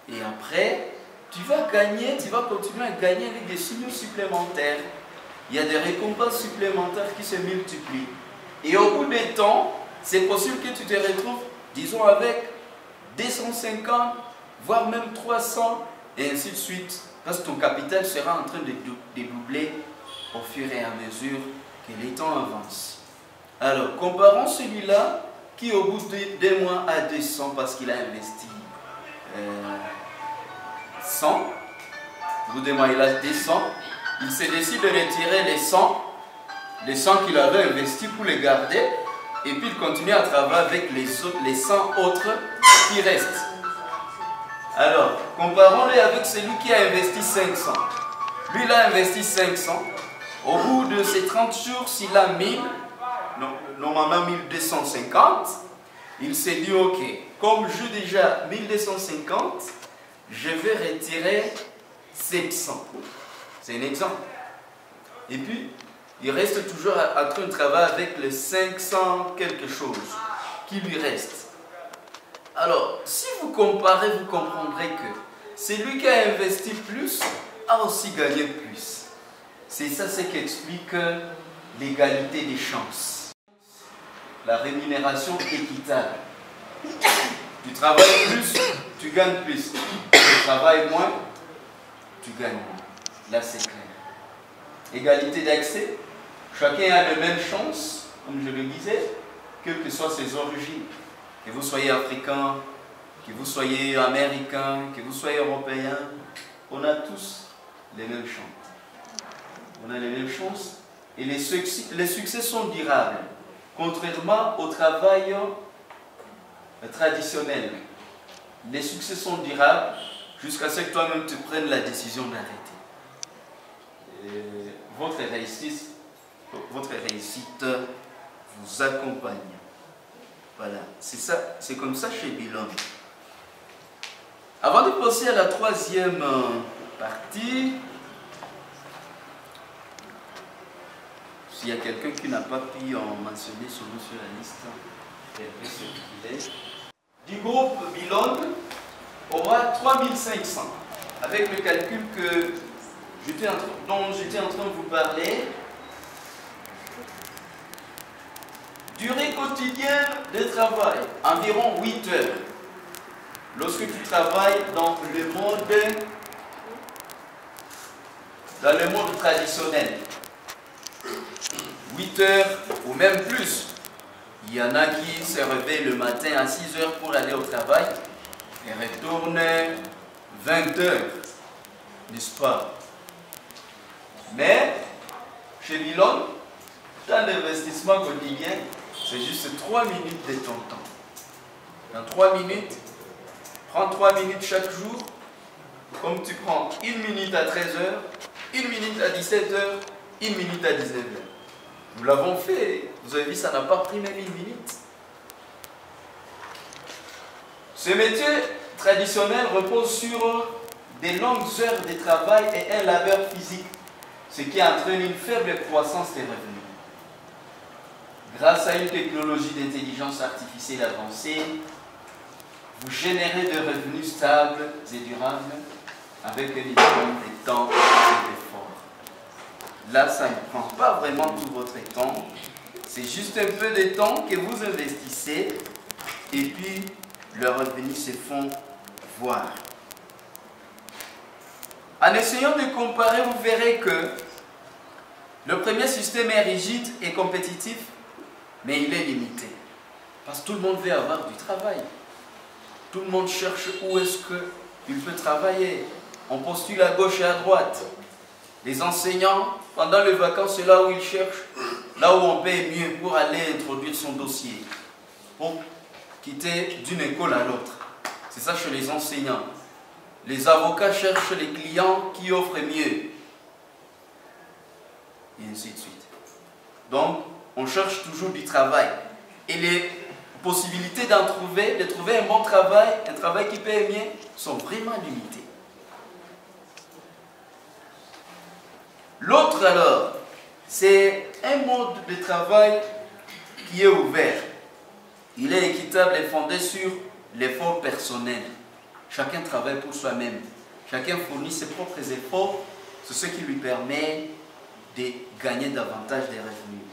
Et après, tu vas gagner, tu vas continuer à gagner avec des signaux supplémentaires. Il y a des récompenses supplémentaires qui se multiplient. Et au bout du temps, c'est possible que tu te retrouves, disons, avec 250, voire même 300, et ainsi de suite. Parce que ton capital sera en train de doubler au fur et à mesure que les temps avancent. Alors, comparons celui-là qui, au bout de 2 mois, a 200 parce qu'il a investi 100. Au bout de 2 mois, il a 200. Il se décide de retirer les 100 qu'il avait investis pour les garder. Et puis, il continue à travailler avec les 100 autres qui restent. Alors, comparons-le avec celui qui a investi 500. Lui, il a investi 500. Au bout de ces 30 jours, s'il a 1000, normalement 1250, il s'est dit, ok, comme j'ai déjà 1250, je vais retirer 700. C'est un exemple. Et puis, il reste toujours en train de travailler avec les 500 quelque chose qui lui reste. Alors, si vous comparez, vous comprendrez que celui qui a investi plus a aussi gagné plus. C'est ça ce qui explique l'égalité des chances. La rémunération équitable. Tu travailles plus, tu gagnes plus. Tu travailles moins, tu gagnes moins. Là, c'est clair. Égalité d'accès. Chacun a les mêmes chances, comme je le disais, quelles que soient ses origines. Que vous soyez africain, que vous soyez américain, que vous soyez européen, on a tous les mêmes chances. On a les mêmes chances et les succès sont durables, contrairement au travail traditionnel. Les succès sont durables jusqu'à ce que toi-même tu prennes la décision d'arrêter. Votre réussite vous accompagne. Voilà, c'est ça, c'est comme ça chez Bilon. Avant de passer à la troisième partie, s'il y a quelqu'un qui n'a pas pu en mentionner son nom sur la liste, je vais ce qu'il est. Du groupe Bilon aura 3500, avec le calcul dont j'étais en train de vous parler. Durée quotidienne de travail, environ 8 heures. Lorsque tu travailles dans le monde traditionnel, 8 heures ou même plus. Il y en a qui se réveillent le matin à 6 heures pour aller au travail et retournent 20 heures, n'est-ce pas? Mais chez Bilon, temps d'investissement quotidien, c'est juste 3 minutes de ton temps. Dans 3 minutes, prends 3 minutes chaque jour, comme tu prends 1 minute à 13h, 1 minute à 17h, 1 minute à 19h. Nous l'avons fait, vous avez vu, ça n'a pas pris même 1 minute. Ce métier traditionnel repose sur des longues heures de travail et un labeur physique, ce qui entraîne une faible croissance des revenus. Grâce à une technologie d'intelligence artificielle avancée, vous générez des revenus stables et durables avec un minimum de temps et d'effort. Là, ça ne prend pas vraiment tout votre temps. C'est juste un peu de temps que vous investissez et puis leurs revenus se font voir. En essayant de comparer, vous verrez que le premier système est rigide et compétitif, mais il est limité. Parce que tout le monde veut avoir du travail. Tout le monde cherche où est-ce qu'il peut travailler. On postule à gauche et à droite. Les enseignants, pendant les vacances, c'est là où ils cherchent, là où on paye mieux pour aller introduire son dossier, pour quitter d'une école à l'autre. C'est ça chez les enseignants. Les avocats cherchent les clients qui offrent mieux. Et ainsi de suite. Donc, on cherche toujours du travail. Et les possibilités de trouver un bon travail, un travail qui paye bien, sont vraiment limitées. L'autre alors, c'est un mode de travail qui est ouvert. Il est équitable et fondé sur l'effort personnel. Chacun travaille pour soi-même. Chacun fournit ses propres efforts. C'est ce qui lui permet de gagner davantage de revenus.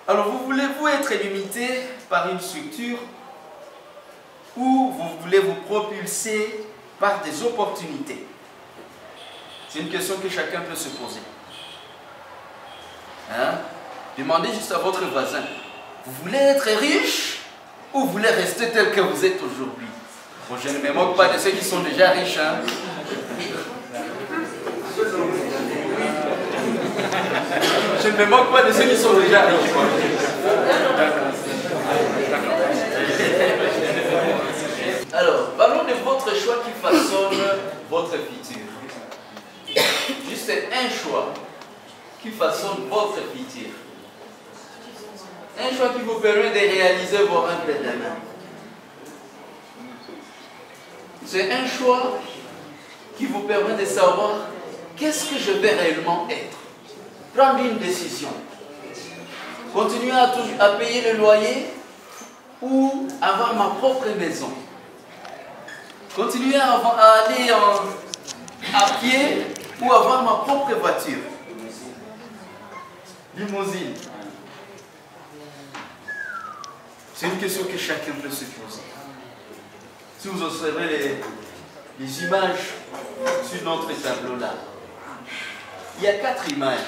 Alors, voulez-vous être limité par une structure ou vous voulez vous propulser par des opportunités? C'est une question que chacun peut se poser. Hein? Demandez juste à votre voisin. Vous voulez être riche ou vous voulez rester tel que vous êtes aujourd'hui? Bon, je ne me moque pas de ceux qui sont déjà riches. Hein? Je ne me moque pas de ceux qui sont déjà riches. Alors, parlons de votre choix qui façonne votre futur. Juste un qui façonne votre futur. Un choix qui vous permet de réaliser vos rêves de demain. C'est un choix qui vous permet de savoir qu'est-ce que je vais réellement être. Prendre une décision. Continuer à payer le loyer ou avoir ma propre maison. Continuer à aller à pied ou avoir ma propre voiture. Limousine. C'est une question que chacun peut se poser. Si vous observez les images sur notre tableau là, il y a 4 images.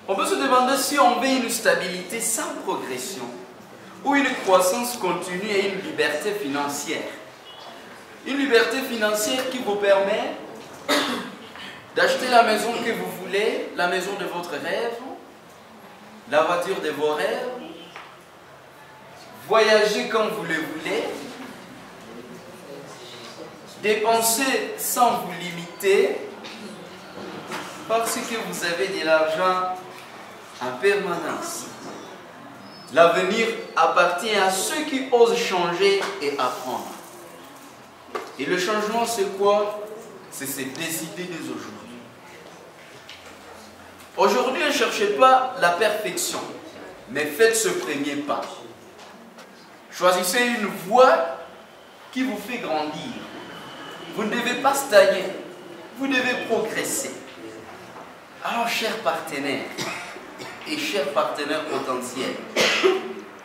On peut se demander si on veut une stabilité sans progression ou une croissance continue et une liberté financière. Une liberté financière qui vous permet d'acheter la maison que vous voulez, la maison de votre rêve, la voiture de vos rêves, voyager comme vous le voulez, dépenser sans vous limiter, parce que vous avez de l'argent en permanence. L'avenir appartient à ceux qui osent changer et apprendre. Et le changement, c'est quoi? C'est se décider dès aujourd'hui. Aujourd'hui, ne cherchez pas la perfection, mais faites ce premier pas. Choisissez une voie qui vous fait grandir. Vous ne devez pas stagner, vous devez progresser. Alors, chers partenaires et chers partenaires potentiels,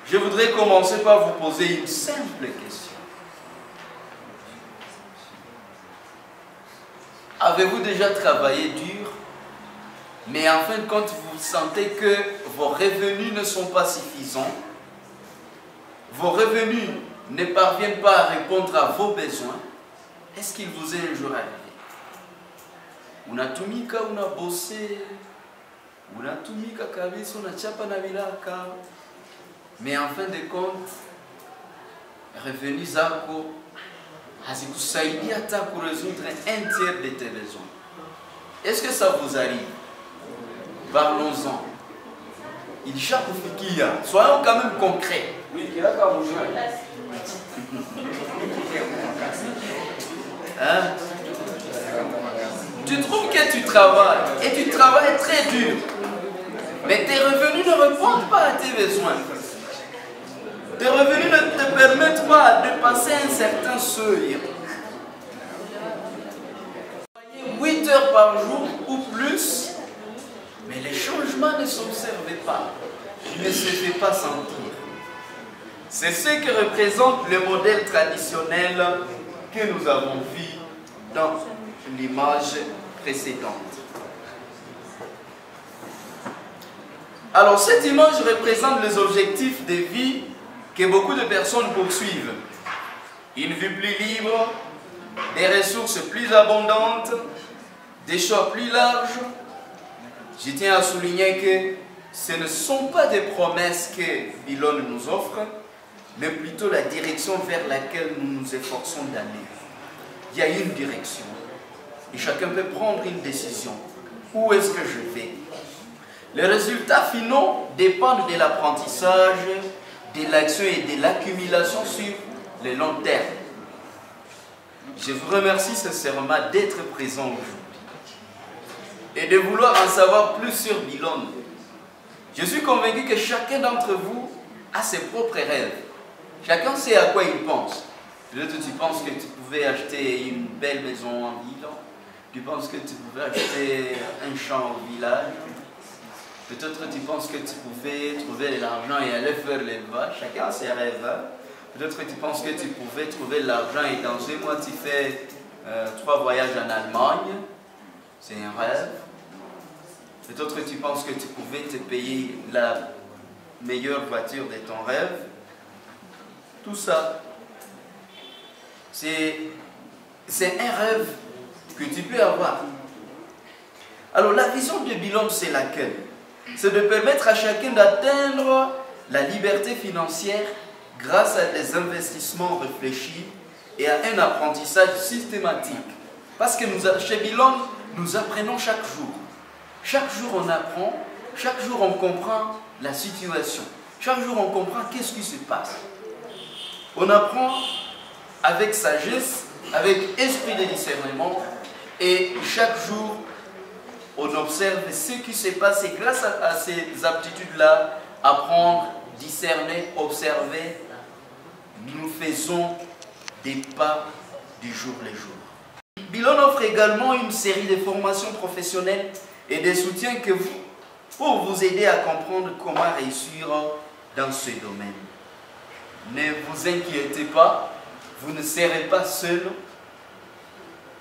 je voudrais commencer par vous poser une simple question. Avez-vous déjà travaillé dur, mais en fin de compte, vous sentez que vos revenus ne sont pas suffisants? Vos revenus ne parviennent pas à répondre à vos besoins? Est-ce qu'il vous est un jour arrivé? Unatumika, unabose, unatumika kabisa, unachapa na vilaka, mais en fin de compte, revenus zako hazikusaidia hata kurésoudre un tiers de tes besoins. Est-ce que ça vous arrive? Parlons-en. Soyons quand même concrets. Hein? Tu trouves que tu travailles et tu travailles très dur, mais tes revenus ne répondent pas à tes besoins. Tes revenus ne te permettent pas de passer un certain seuil. 8 heures par jour ou plus, mais les changements ne s'observent pas, ne se fait pas sentir. C'est ce que représente le modèle traditionnel que nous avons vu dans l'image précédente. Alors cette image représente les objectifs de vie que beaucoup de personnes poursuivent. Une vie plus libre, des ressources plus abondantes, des choix plus larges. Je tiens à souligner que ce ne sont pas des promesses que Billon nous offre, mais plutôt la direction vers laquelle nous nous efforçons d'aller. Il y a une direction et chacun peut prendre une décision. Où est-ce que je vais? Les résultats finaux dépendent de l'apprentissage, de l'action et de l'accumulation sur le long terme. Je vous remercie sincèrement d'être présent aujourd'hui et de vouloir en savoir plus sur Billon. Je suis convaincu que chacun d'entre vous a ses propres rêves. Chacun sait à quoi il pense. Peut-être tu penses que tu pouvais acheter une belle maison en ville. Tu penses que tu pouvais acheter un champ au village. Peut-être tu penses que tu pouvais trouver de l'argent et aller faire l'élevage. Chacun a ses rêves. Peut-être tu penses que tu pouvais trouver de l'argent et dans 2 mois tu fais 3 voyages en Allemagne. C'est un rêve. Peut-être tu penses que tu pouvais te payer la meilleure voiture de ton rêve. Tout ça, c'est un rêve que tu peux avoir. Alors la vision de Billon, c'est laquelle? C'est de permettre à chacun d'atteindre la liberté financière grâce à des investissements réfléchis et à un apprentissage systématique. Parce que chez Billon, nous apprenons chaque jour. Chaque jour on apprend, chaque jour on comprend la situation. Chaque jour on comprend qu'est-ce qui se passe. On apprend avec sagesse, avec esprit de discernement, et chaque jour on observe ce qui se passe, et grâce à ces aptitudes-là, apprendre, discerner, observer, nous faisons des pas du jour le jour. Bilon offre également une série de formations professionnelles et des soutiens pour vous aider à comprendre comment réussir dans ce domaine. Ne vous inquiétez pas, vous ne serez pas seul,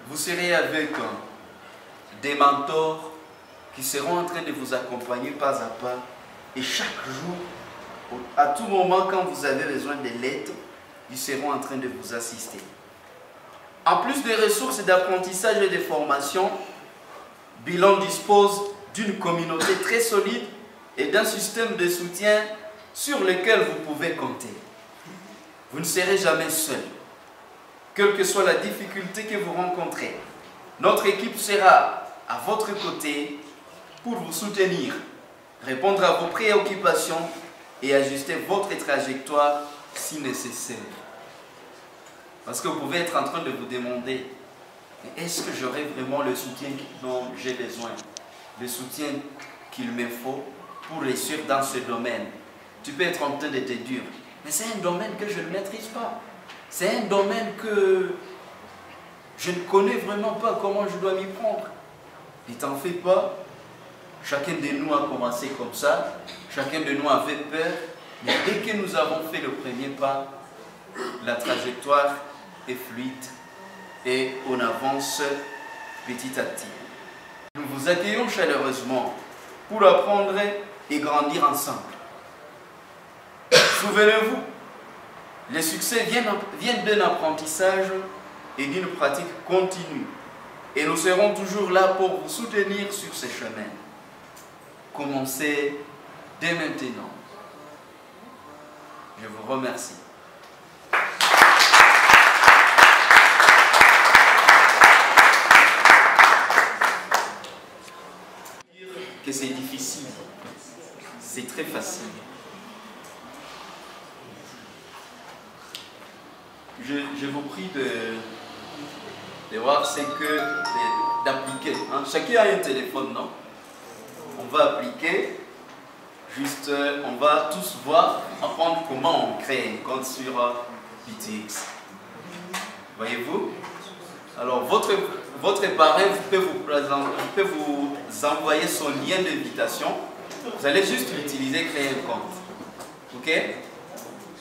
vous serez avec des mentors qui seront en train de vous accompagner pas à pas, et chaque jour, à tout moment quand vous avez besoin de l'aide, ils seront en train de vous assister. En plus des ressources d'apprentissage et de formation, Bilon dispose d'une communauté très solide et d'un système de soutien sur lequel vous pouvez compter. Vous ne serez jamais seul. Quelle que soit la difficulté que vous rencontrez, notre équipe sera à votre côté pour vous soutenir, répondre à vos préoccupations et ajuster votre trajectoire si nécessaire. Parce que vous pouvez être en train de vous demander, est-ce que j'aurai vraiment le soutien dont j'ai besoin, le soutien qu'il me faut pour réussir dans ce domaine? Tu peux être en train de te dire, mais c'est un domaine que je ne maîtrise pas. C'est un domaine que je ne connais vraiment pas comment je dois m'y prendre. Ne t'en fais pas. Chacun de nous a commencé comme ça. Chacun de nous avait peur. Mais dès que nous avons fait le premier pas, la trajectoire est fluide et on avance petit à petit. Nous vous accueillons chaleureusement pour apprendre et grandir ensemble. Souvenez-vous, les succès viennent d'un apprentissage et d'une pratique continue. Et nous serons toujours là pour vous soutenir sur ce chemin. Commencez dès maintenant. Je vous remercie. Que c'est difficile. C'est très facile. Je vous prie de voir ce que d'appliquer. Hein. Chacun a un téléphone, non? On va appliquer. Juste, on va tous voir, apprendre comment on crée un compte sur BTX. Voyez-vous? Alors, votre parrain peut vous envoyer son lien d'invitation. Vous allez juste l'utiliser, créer un compte. Ok?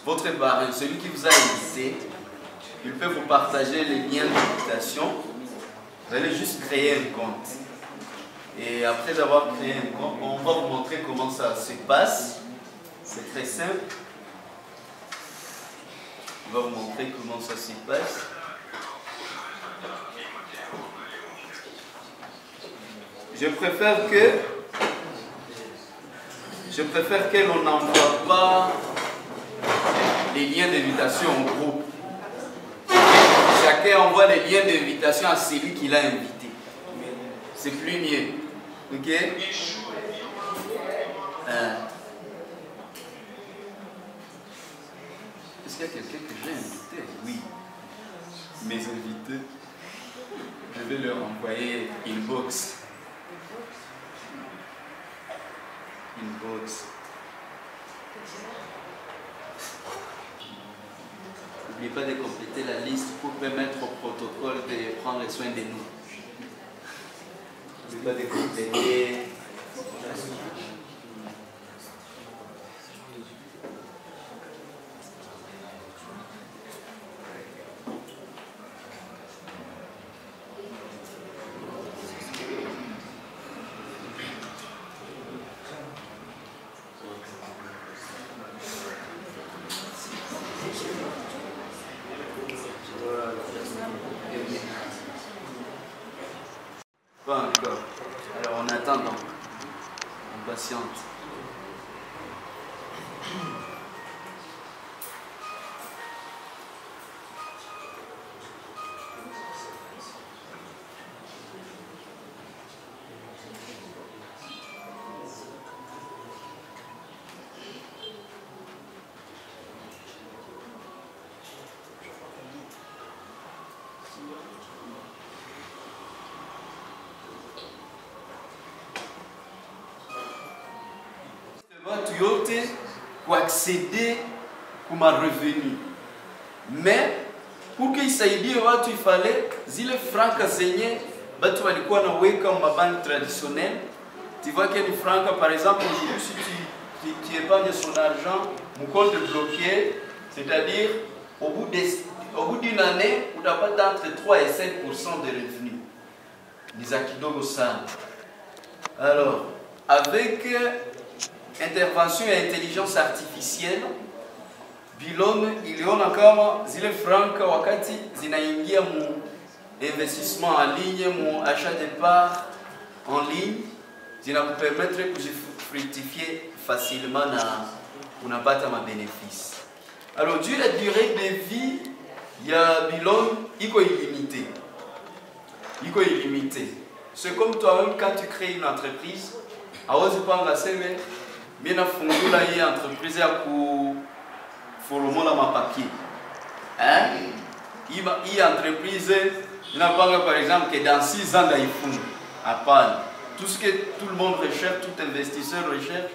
Votre parrain, celui qui vous a invité, il peut vous partager les liens d'invitation. Vous allez juste créer un compte. Et après avoir créé un compte, on va vous montrer comment ça se passe. C'est très simple. On va vous montrer comment ça se passe. Je préfère que l'on n'envoie pas les liens d'invitation au groupe. Chacun envoie les liens d'invitation à celui qui l'a invité. C'est plus mieux. Ok? Est-ce qu'il y a quelqu'un que j'ai invité? Oui. Mes invités. Je vais leur envoyer inbox. Inbox. N'oubliez pas de compléter la liste pour permettre au protocole de prendre soin de nous. N'oubliez pas de compléter. Pas encore. Alors on attend donc. On patiente. watu yote kuacceder kuma revenu. Mais pour que isaidie watu ifale zile franka zenye batu walikuwa na weka ma banque traditionnelle. Tu vois que les francs, par exemple, aujourd'hui, si tu épargnes son argent, mon compte bloqué, c'est-à-dire au bout d'une année, on n'a pas d'entre 3 et 5% de revenus. Les akidogo sana. Alors, avec intervention et intelligence artificielle, Bilon iliona kama zile franka wakati zinaingia mu investissement en ligne, mu achat de parts en ligne, zinakupermettre de fructifier facilement na unapata ma bénéfice. Alors la durée de vie ya Bilon iko illimité. Iko illimité. C'est comme toi-même quand tu crées une entreprise, awezi panga seme mina fungula hii entreprise ya ku folomola mapapier. Hein? Hii entreprise inapanga par exemple que dans 6 ans daifunga. Hapana. Tout ce que tout le monde recherche, tout investisseur recherche,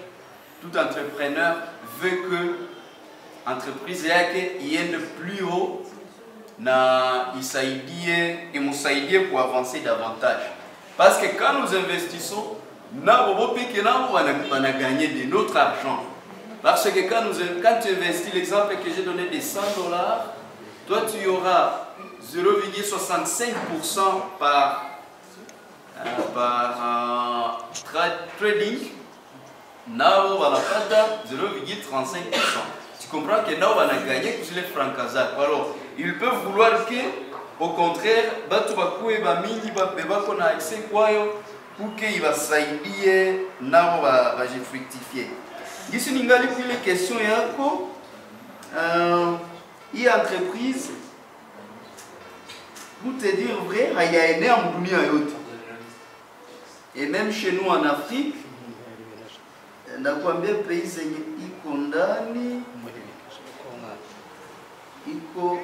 tout entrepreneur veut que l'entreprise yake iende plus haut na imusaidie pour avancer davantage. Parce que quand nous investissons, nous on a gagné de notre argent. Parce que quand tu investis, l'exemple que j'ai donné des $100, toi tu auras 0,65% par trading, now on a 0,35%. Tu comprends que now on a gagné que les francs kazakh. Alors, ils peuvent vouloir que, au contraire, batu bakue ba mingi ba beba na accès kwayo pour que il va saidie now va fructifier. Ici ningali pour les questions yako il entreprise pour te dire vrai, il y a énorme dunia yote. Et même chez nous en Afrique, nakwambia pays zenye iko ndani iko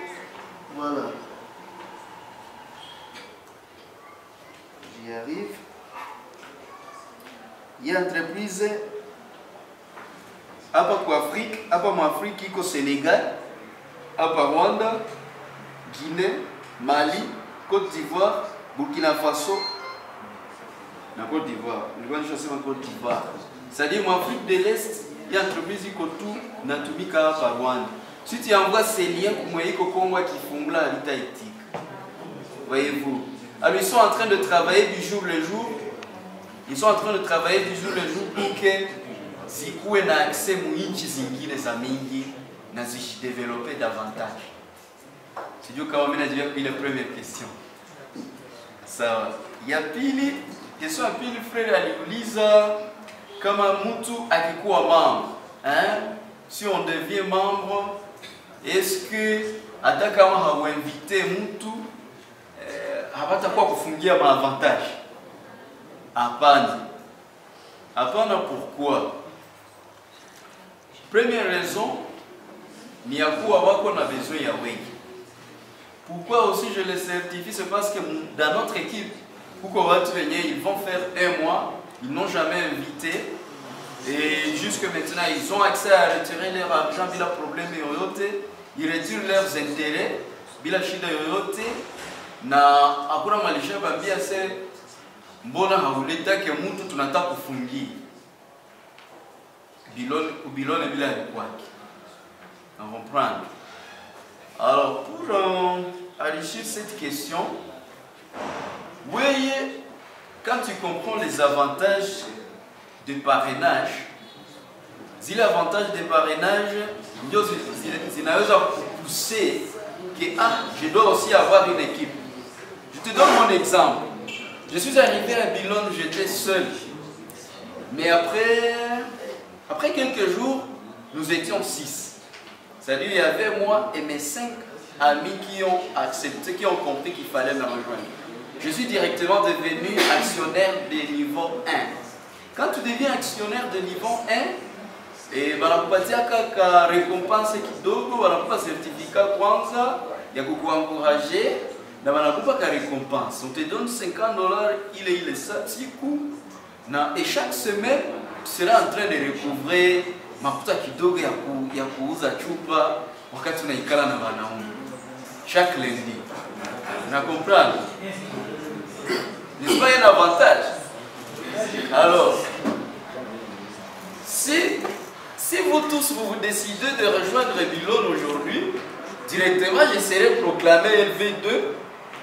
voilà. J'y arrive. Il y a entreprise hapa kwa Afrique, hapa mu Afrique iko Sénégal, hapa Rwanda, Guinée, Mali, Côte d'Ivoire, Burkina Faso. Na Côte d'Ivoire, Côte d'Ivoire. C'est-à-dire en Afrique de l'Est, il y a une entreprise qui tout natumika par Rwanda. Si tu envoies ces liens pour Congo qui font là l'état éthique. Voyez-vous. Alors ils sont en train de travailler du jour le jour. Ils sont en train de travailler du jour le jour pour que zikuwe na accès muinchi zingine za mingi na développer davantage. C'est Dieu quand même a dit la première question. Ça, il y a pili question ya pili frère aliuliza kama mtu akikuwa membre, hein? Si on devient membre, est-ce que hata kama hauinvite mtu hapatakuwa kufungia maavantage? Hapana. Hapana, pourquoi? Première raison, ni ya kuwa wako na besoin ya wengi. Pourquoi aussi je les certifie? C'est parce que dans notre équipe, ils vont faire 1 mois, ils n'ont jamais invité et jusque maintenant ils ont accès à retirer leur argent bila problème yoyote, ils retirent leurs intérêts bila shida yoyote na hakuna malisha bambia se mbona hauleta ke mtu tunataka kufungia bilone bila kwake. On comprend. Alors pour enrichir cette question, oui, quand tu comprends les avantages de parrainage, si l'avantage de parrainage, zinaweza pousser que je dois aussi avoir une équipe. Je te donne mon exemple. Je suis arrivé à Bilone, j'étais seul. Mais après quelques jours, nous étions 6. C'est-à-dire il y avait moi et mes 5 amis qui ont accepté, qui ont compris qu'il fallait me rejoindre. Je suis directement devenu actionnaire de niveau 1. Quand tu deviens actionnaire de niveau 1, et banakupatia kaka récompense kidogo, banakupa certificat kwanza ya kukuencourager na banakupa ka récompense. On te donne $50 ile ça siku na et chaque semaine tu seras en train de recouvrir mafuta kidogo ya kuuza chupa wakati unaikala na wanaume chaque lundi. Vous comprenez? N'est-ce pas un avantage? Alors, si vous tous vous décidez de rejoindre Bilon aujourd'hui, directement je serai proclamé LV2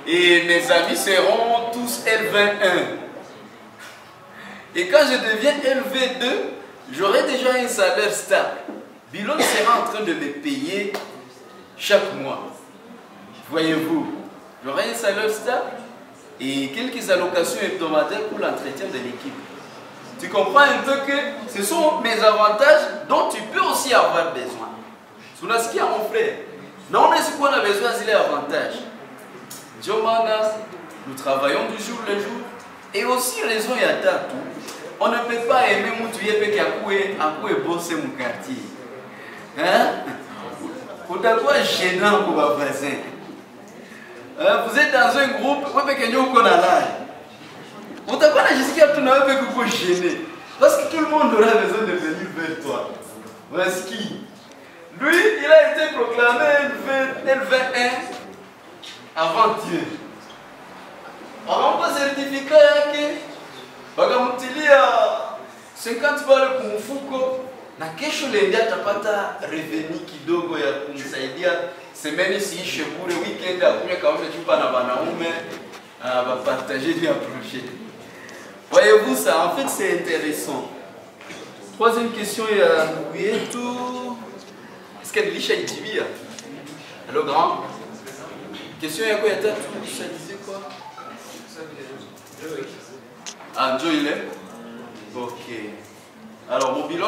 et mes amis seront tous LV1. Et quand je deviens LV2, j'aurai déjà un salaire stable. Bilon sera en train de me payer chaque mois. Voyez-vous, j'aurai un salaire stable et quelques allocations hebdomadaires pour l'entretien de l'équipe. Tu comprends un peu que ce sont mes avantages dont tu peux aussi avoir besoin. C'est ce qu'il y a, mon frère. Non, mais c'est qu'on a besoin des avantages. Diomana, nous travaillons du jour le jour. Et aussi, raison et à tout. On ne peut pas aimer Moutouye qui a bossé mon quartier. Hein? Pour d'abord gênant pour ma voisin. Vous êtes dans un groupe, vous avez on t'a pas jusqu'à tout n'avez que vous gêner. Parce que tout le monde aura besoin de venir vers toi. Parce qui? Lui, il a été proclamé LV1 avant-hier. Alors, on a un certificat que il a 50 balles pour Mfuko. Na kesho lendia tapata revenu kidogo ya kumsaidia semaine si shebure weekend akunywa kama chupa na wanaume va partager du approcher. Voyez-vous ça, en fait c'est intéressant. Troisième question il y a tout. Est-ce qu'elle lit chez Tibia? Allô grand? Question il y a quoi? Ça disait quoi? Ah Joe il est? Ok. Alors, mon bilan,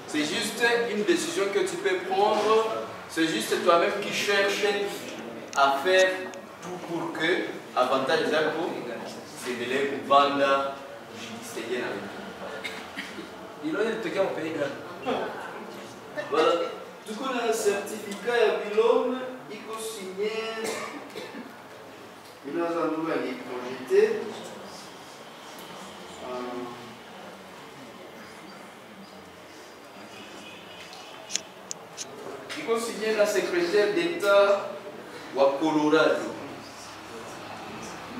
c'est juste une décision que tu peux prendre. C'est juste toi-même qui cherches à faire tout pour que avantage c'est de les vendre. Bilan, il te gagne au pays. Voilà. Du coup, on a un certificat à bilan, il faut signer. Il a un nouvel projeté. Il faut signer la secrétaire d'État au Colorado,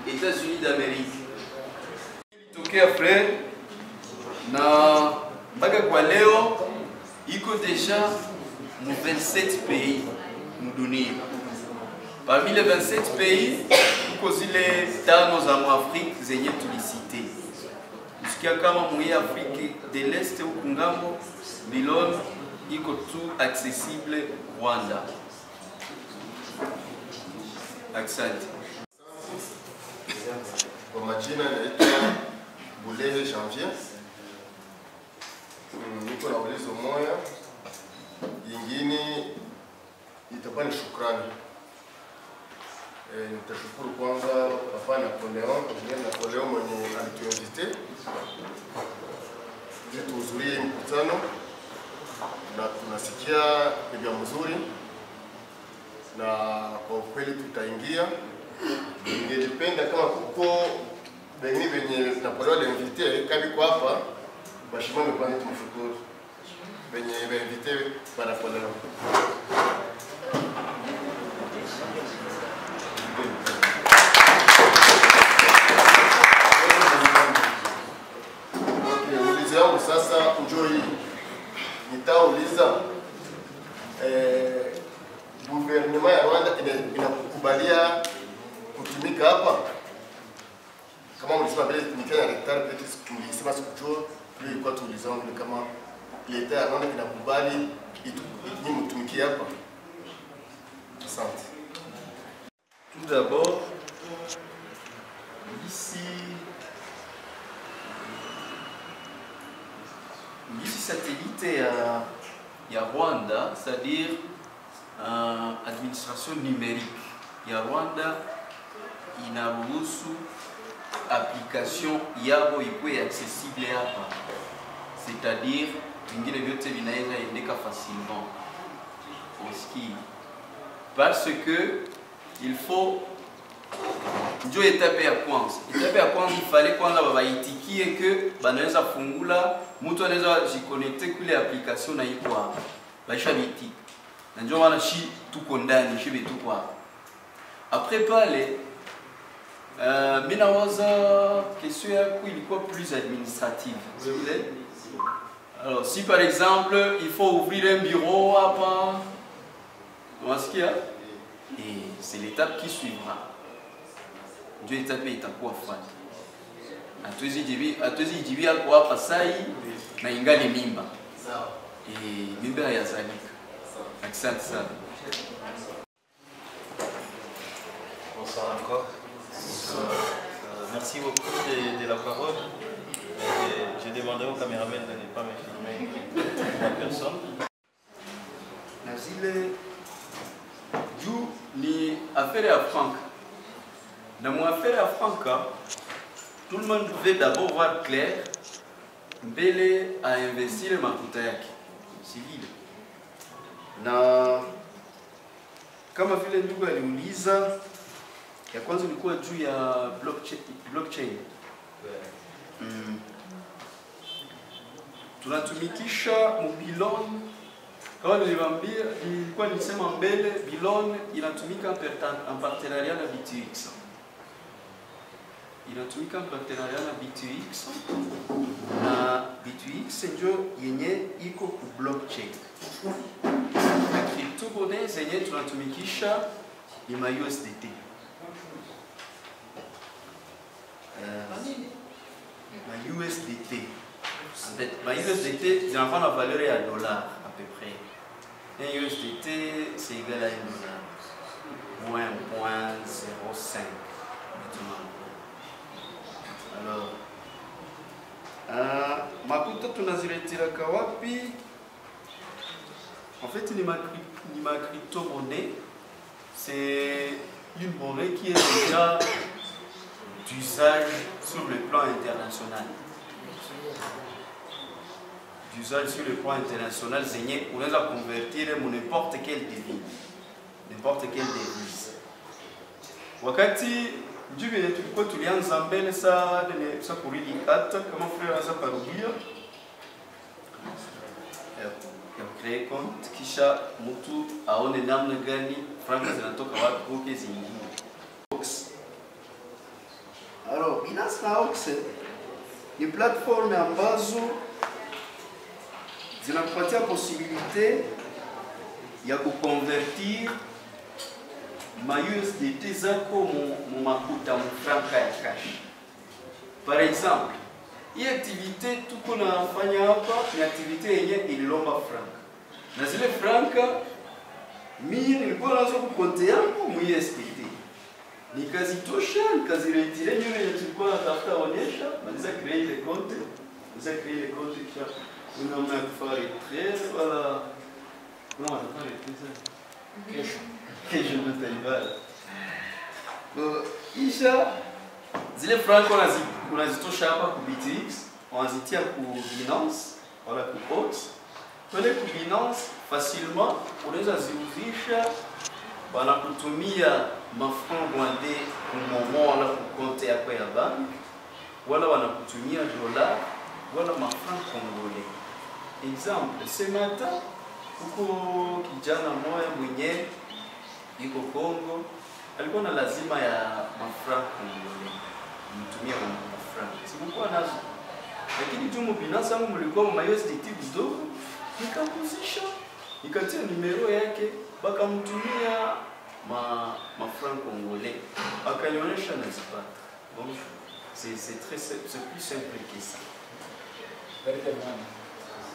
États-Unis d'Amérique. Il est frère, na mpaka leo iko déjà 27 pays mdunia. Parmi les 27 pays, iko zile tano za Afrique zenye tulicité. Jusqu'à kama mwenye Afrique de l'Est ou ngambo, Bilon iko tout accessible Rwanda. Asante. Kwa majina naitwa Bulehe Janvier. Niko na ulizo moja. Yingine itakuwa ni shukrani. Nitashukuru kwanza Papa Napoleon mwenye alituinvite ili tuhudhurie mkutano na tunasikia ni mzuri na kwa kweli tutaingia. Ningelipenda kama kuko bengi benye Napoleon alinvite kama kwa hapa bashimame kwa tumshukuru benye invite kwa Napoleon. Sasa njoi nitauliza gouvernement ya Rwanda inakubalia kutumika hapa kama mlisema vile tumikia na daktari pete tulisema sikujua ile kwa tuulizana kama leta ya Rwanda inakubali ni mtumikie hapa. Asante. Tout d'abord ici satellite ya Rwanda, c'est-à-dire administration numérique ya Rwanda inaruhusu application yabo ikuwe accessible hapa, c'est-à-dire vingine vyote vinaweza endeka facilement au ski, parce que il faut ndio etape ya kwanza. Etape ya kwanza ifale kwanza babaitikie que banaweza fungula, mtu anaweza jiconnecter kule application na iko hapa. Baisha biti. Na ndio maana shi tuko ndani, shi tuko hapa. Après pale mimi nawaza question yako ilikuwa plus administrative. Alors si par exemple il faut ouvrir un bureau hapa, unasikia? Et c'est l'étape qui suivra. Ndio etape itakuwa fuata. Hatuwezi jibia kwa hapa sai na ingali mimba. Sawa. Mimba hayazalika. Asante sana. Bonsoir encore. Merci beaucoup de la parole. Je demanderai au caméraman de ne pas me filmer en personne. Na zile juu ni affaire ya franc. Dans mon affaire à Franca, tout le monde devait d'abord voir clair, mbele à investir makuta yake civil. Na kama vile ndugu aliuliza, ya kwanza ilikuwa juu ya blockchain. Tunatumikisha mobilon. Kama niliwaambia, nilikuwa nilisema mbele, bilon inatumika en partenariat na BitUX. Inatumika partenariat na BitUX na BitUX ndio yenye iko ku blockchain. Na crypto-monnaie zenye tunatumikisha ni ma USDT. Ma USDT. En fait, ma USDT zinafanya na valeur ya dollar à peu près. Un USDT c'est égal à $1. Moins 0.05. Alors, makuta tunaziretiraka wapi? En fait, ni ma crypto-monnaie. C'est une monnaie qui est déjà d'usage sur le plan international. D'usage sur le plan international, c'est on va convertir n'importe quelle devise. N'importe quelle devise. Wakati Njubi yetu tulikuwa tulianza mbele saa kurili kata kama frère za parudia ya créer compte kisha mtu aone namna gani francs zinatoka wapi koke zingine. Alors Binance na Ox ni platform ambazo zinakupatia possibilité ya kuconvertir ma USDT zako mu makuta mu franka ya cash. Par exemple, hii activité tuko nafanya hapa ni activité yenye ililomba franka. Na zile franka mimi nilikuwa nazo ku konte yangu mu USDT. Nikazitosha, nikaziretire nyuma yenye tulikuwa natafuta onyesha, naweza créer ile compte, naweza créer ile compte kisha unaona kufanya retrait wala non, on va retrait ça. Je me taille isha zile franc unazitosha hapa ku BitX, unazitia ku Binance wala ku Ox. Pale ku Binance facilement unaweza ziuzisha, wanakutumia mafranc rwandais ku moment wala ku compte yako ya bank, wala wanakutumia dollar wala mafranc congolais. Exemple, ce matin huko kijana moya mwenye iko Kongo alikuwa na lazima ya mafranc congolais, mtumia mafranc sikuwa nazo, lakini tu Binance yangu mlikuwa ma USDT kidogo, nikakuzisha nikatia numero yake, bakamtumia mafranc congolais, akanionyesha nazipata. Donc c'est très c'est plus simple que ça.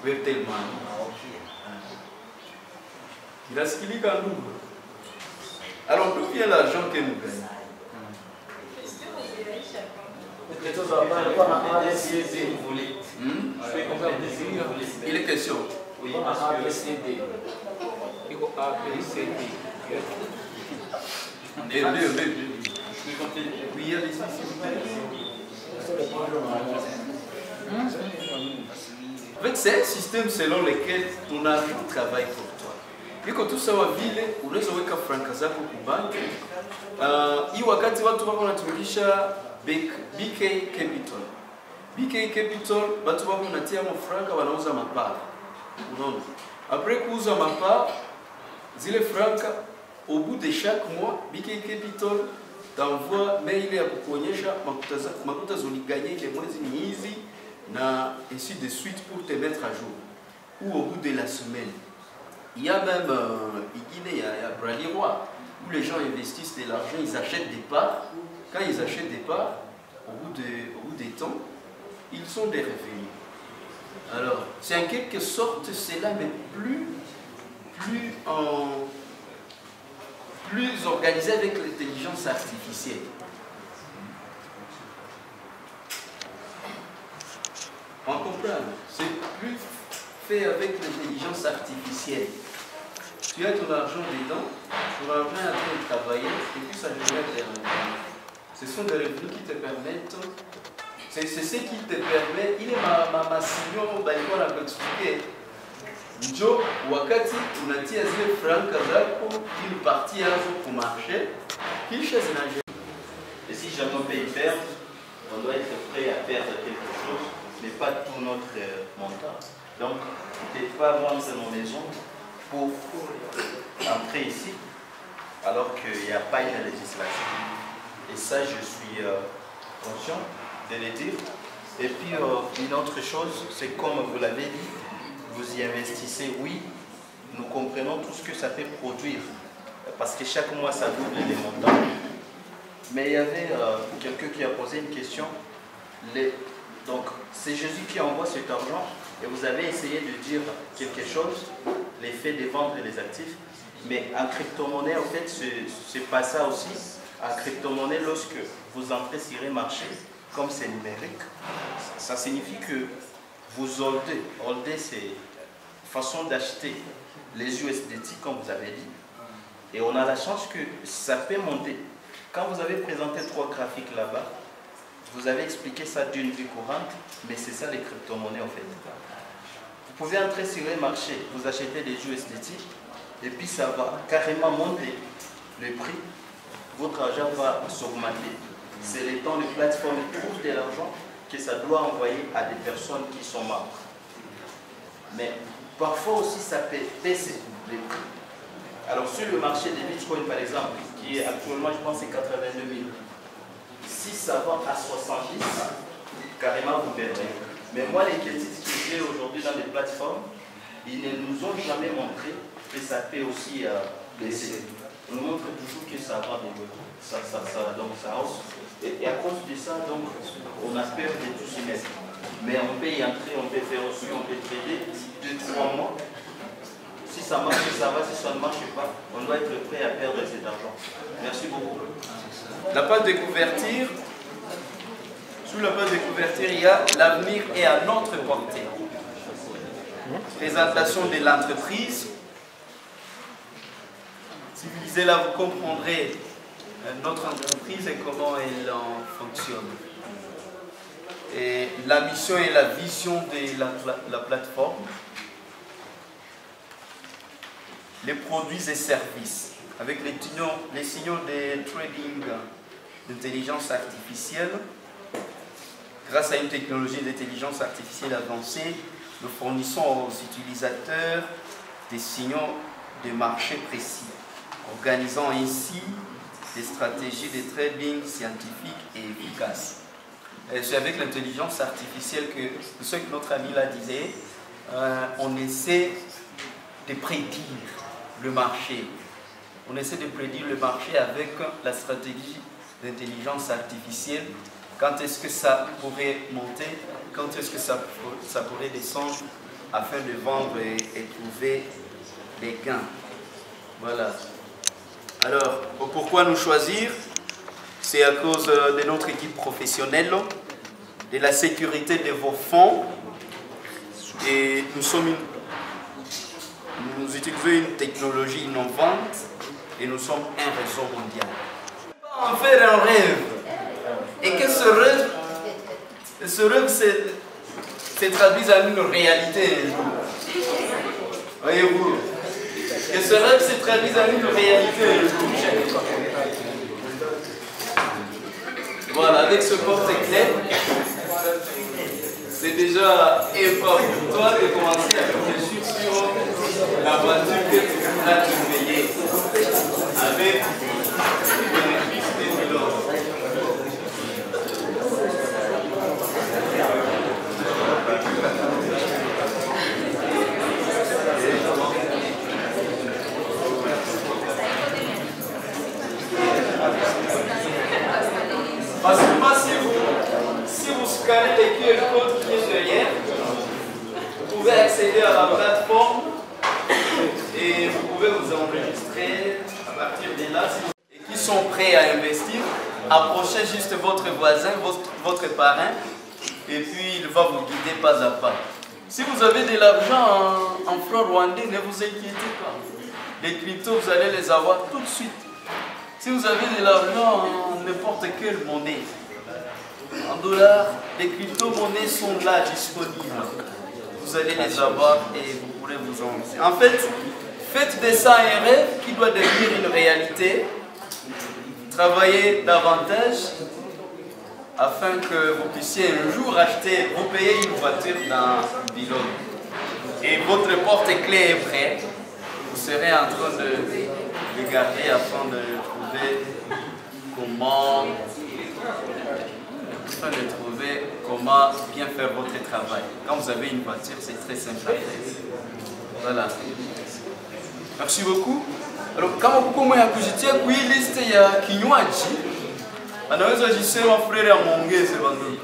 Vertelman. Inasikilika ndugu. Alors d'où vient l'argent que nous gagnons? Il est question. Oui. Oui, allez-y. En fait, c'est un système selon lequel ton argent travaille pour toi. Iko tu sawa vile unaweza weka franka zako ku banki hii wakati watu wako wanatumikisha BK Capital. BK Capital watu wako wanatia mafranka wanauza mapaa. Unaona? Après kuuza mapaa zile franka au bout de chaque mois BK Capital t'envoie mail ya kukuonyesha makuta zoliganye ile mwezi ni hizi na ainsi de suite pour te mettre à jour. Ou au bout de la semaine. Il y a même il y a Bralirois où les gens investissent de l'argent, ils achètent des parts. Quand ils achètent des parts, au bout des temps, ils ont des revenus. Alors, c'est en quelque sorte cela, mais plus organisé avec l'intelligence artificielle. On comprend, c'est plus fait avec l'intelligence artificielle. Tu as ton argent dedans, ton argent est en train de travailler et puis ça génère des revenus. Ce sont des revenus qui te permettent, c'est ce qui te permet, il est ma signal balikuwa na kuexpliquer. Njo wakati unatia zile franka zako une partie yazo pour marché, kisha zinaje. Et si jamais on peut y perdre, on doit être prêt à perdre quelque chose, mais pas tout notre montant. Donc, peut-être pas vendre nos maisons pour entrer ici, alors qu'il n'y a pas une législation. Et ça, je suis conscient de le dire. Et puis, une autre chose, c'est comme vous l'avez dit, vous y investissez, oui, nous comprenons tout ce que ça peut produire, parce que chaque mois, ça double les montants. Mais il y avait quelqu'un qui a posé une question. Donc, c'est Jésus qui envoie cet argent, et vous avez essayé de dire quelque chose, l'effet de vendre les actifs, mais en crypto-monnaie, en fait, c'est pas ça aussi. En crypto-monnaie, lorsque vous entrez sur un marché, comme c'est numérique, ça signifie que vous holdez. Holder, c'est façon d'acheter les USDT, comme vous avez dit, et on a la chance que ça peut monter. Quand vous avez présenté 3 graphiques là-bas, vous avez expliqué ça d'une vie courante, mais c'est ça les crypto-monnaies en fait. Vous pouvez entrer sur le marché, vous achetez des USDT, et puis ça va carrément monter le prix, votre argent va s'augmenter. C'est le temps les plateformes trouvent de l'argent que ça doit envoyer à des personnes qui sont membres. Mais parfois aussi ça peut baisser les prix. Alors sur le marché des bitcoins par exemple, qui est actuellement je pense c'est 82 000, si ça va à 70, carrément vous perdrez. Mais moi les critiques que j'ai aujourd'hui dans les plateformes, ils ne nous ont jamais montré que ça peut aussi baisser. On nous montre toujours que ça va développer, donc ça hausse. Et à cause de ça, donc, on a peur de tout se mettre. Mais on peut y entrer, on peut faire aussi, on peut trader 2-3 mois. Si ça marche, ça va, si ça ne marche pas, on doit être prêt à perdre cet argent. Merci beaucoup. La page de couverture, sous la page de couverture, il y a l'avenir est à notre portée. Présentation de l'entreprise. Si vous lisez là, vous comprendrez notre entreprise et comment elle fonctionne. Et la mission et la vision de la plateforme. Les produits et services. Avec les signaux de trading d'intelligence artificielle. Grâce à une technologie d'intelligence artificielle avancée, nous fournissons aux utilisateurs des signaux de marché précis, organisant ainsi des stratégies de trading scientifiques et efficaces. C'est avec l'intelligence artificielle que, ce que notre ami là disait, on essaie de prédire le marché. On essaie de prédire le marché avec la stratégie d'intelligence artificielle. Quand est-ce que ça pourrait monter, quand est-ce que ça pourrait descendre afin de vendre et trouver des gains. Voilà. Alors, pourquoi nous choisir? C'est à cause de notre équipe professionnelle, de la sécurité de vos fonds. Et nous utilisons une technologie innovante et nous sommes un réseau mondial. En faire un rêve. Et que ce rêve se traduise en une réalité. Voyez-vous? Que ce rêve se traduise en une réalité. Voilà, avec ce porte-clés, c'est déjà épreuve pour toi de commencer à réfléchir sur la voiture que tu voudras te payer avec les bénéfices des pilotes. Parce que moi, si vous scannez les QR codes qui est derrière, vous pouvez accéder à la plateforme et vous pouvez vous enregistrer à partir de là. Et qui sont prêts à investir, approchez juste votre voisin, votre parrain, et puis il va vous guider pas à pas. Si vous avez de l'argent en francs rwandais, ne vous inquiétez pas. Les cryptos, vous allez les avoir tout de suite. Si vous avez de l'argent en n'importe quelle monnaie, en dollars, les crypto-monnaies sont là disponibles. Vous allez les avoir et vous pourrez vous en lancer. En fait, faites de ça un rêve qui doit devenir une réalité. Travaillez davantage afin que vous puissiez un jour acheter, vous payer une voiture dans Bilon. Et votre porte-clés est prêt. Vous serez en train de garder afin de trouver comment bien faire votre travail. Quand vous avez une voiture, c'est très simple à faire. Voilà. Merci beaucoup. Alors, kama kuko mwe akujitia kwa hii list ya kinywaji, anaweza jisema frere amuongeze bandugu.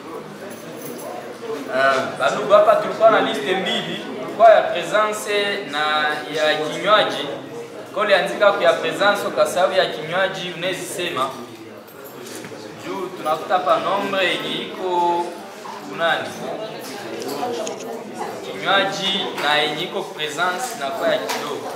Bandugu hapa tulikuwa na liste mbili kwa ya presence na ya kinywaji. Kwa uliandika kwa ya presence kwa sababu ya kinywaji unaweza sema juu tunakuta hapa nombre yenye iko kunani kinywaji na yenye iko presence na kwa ya kidogo.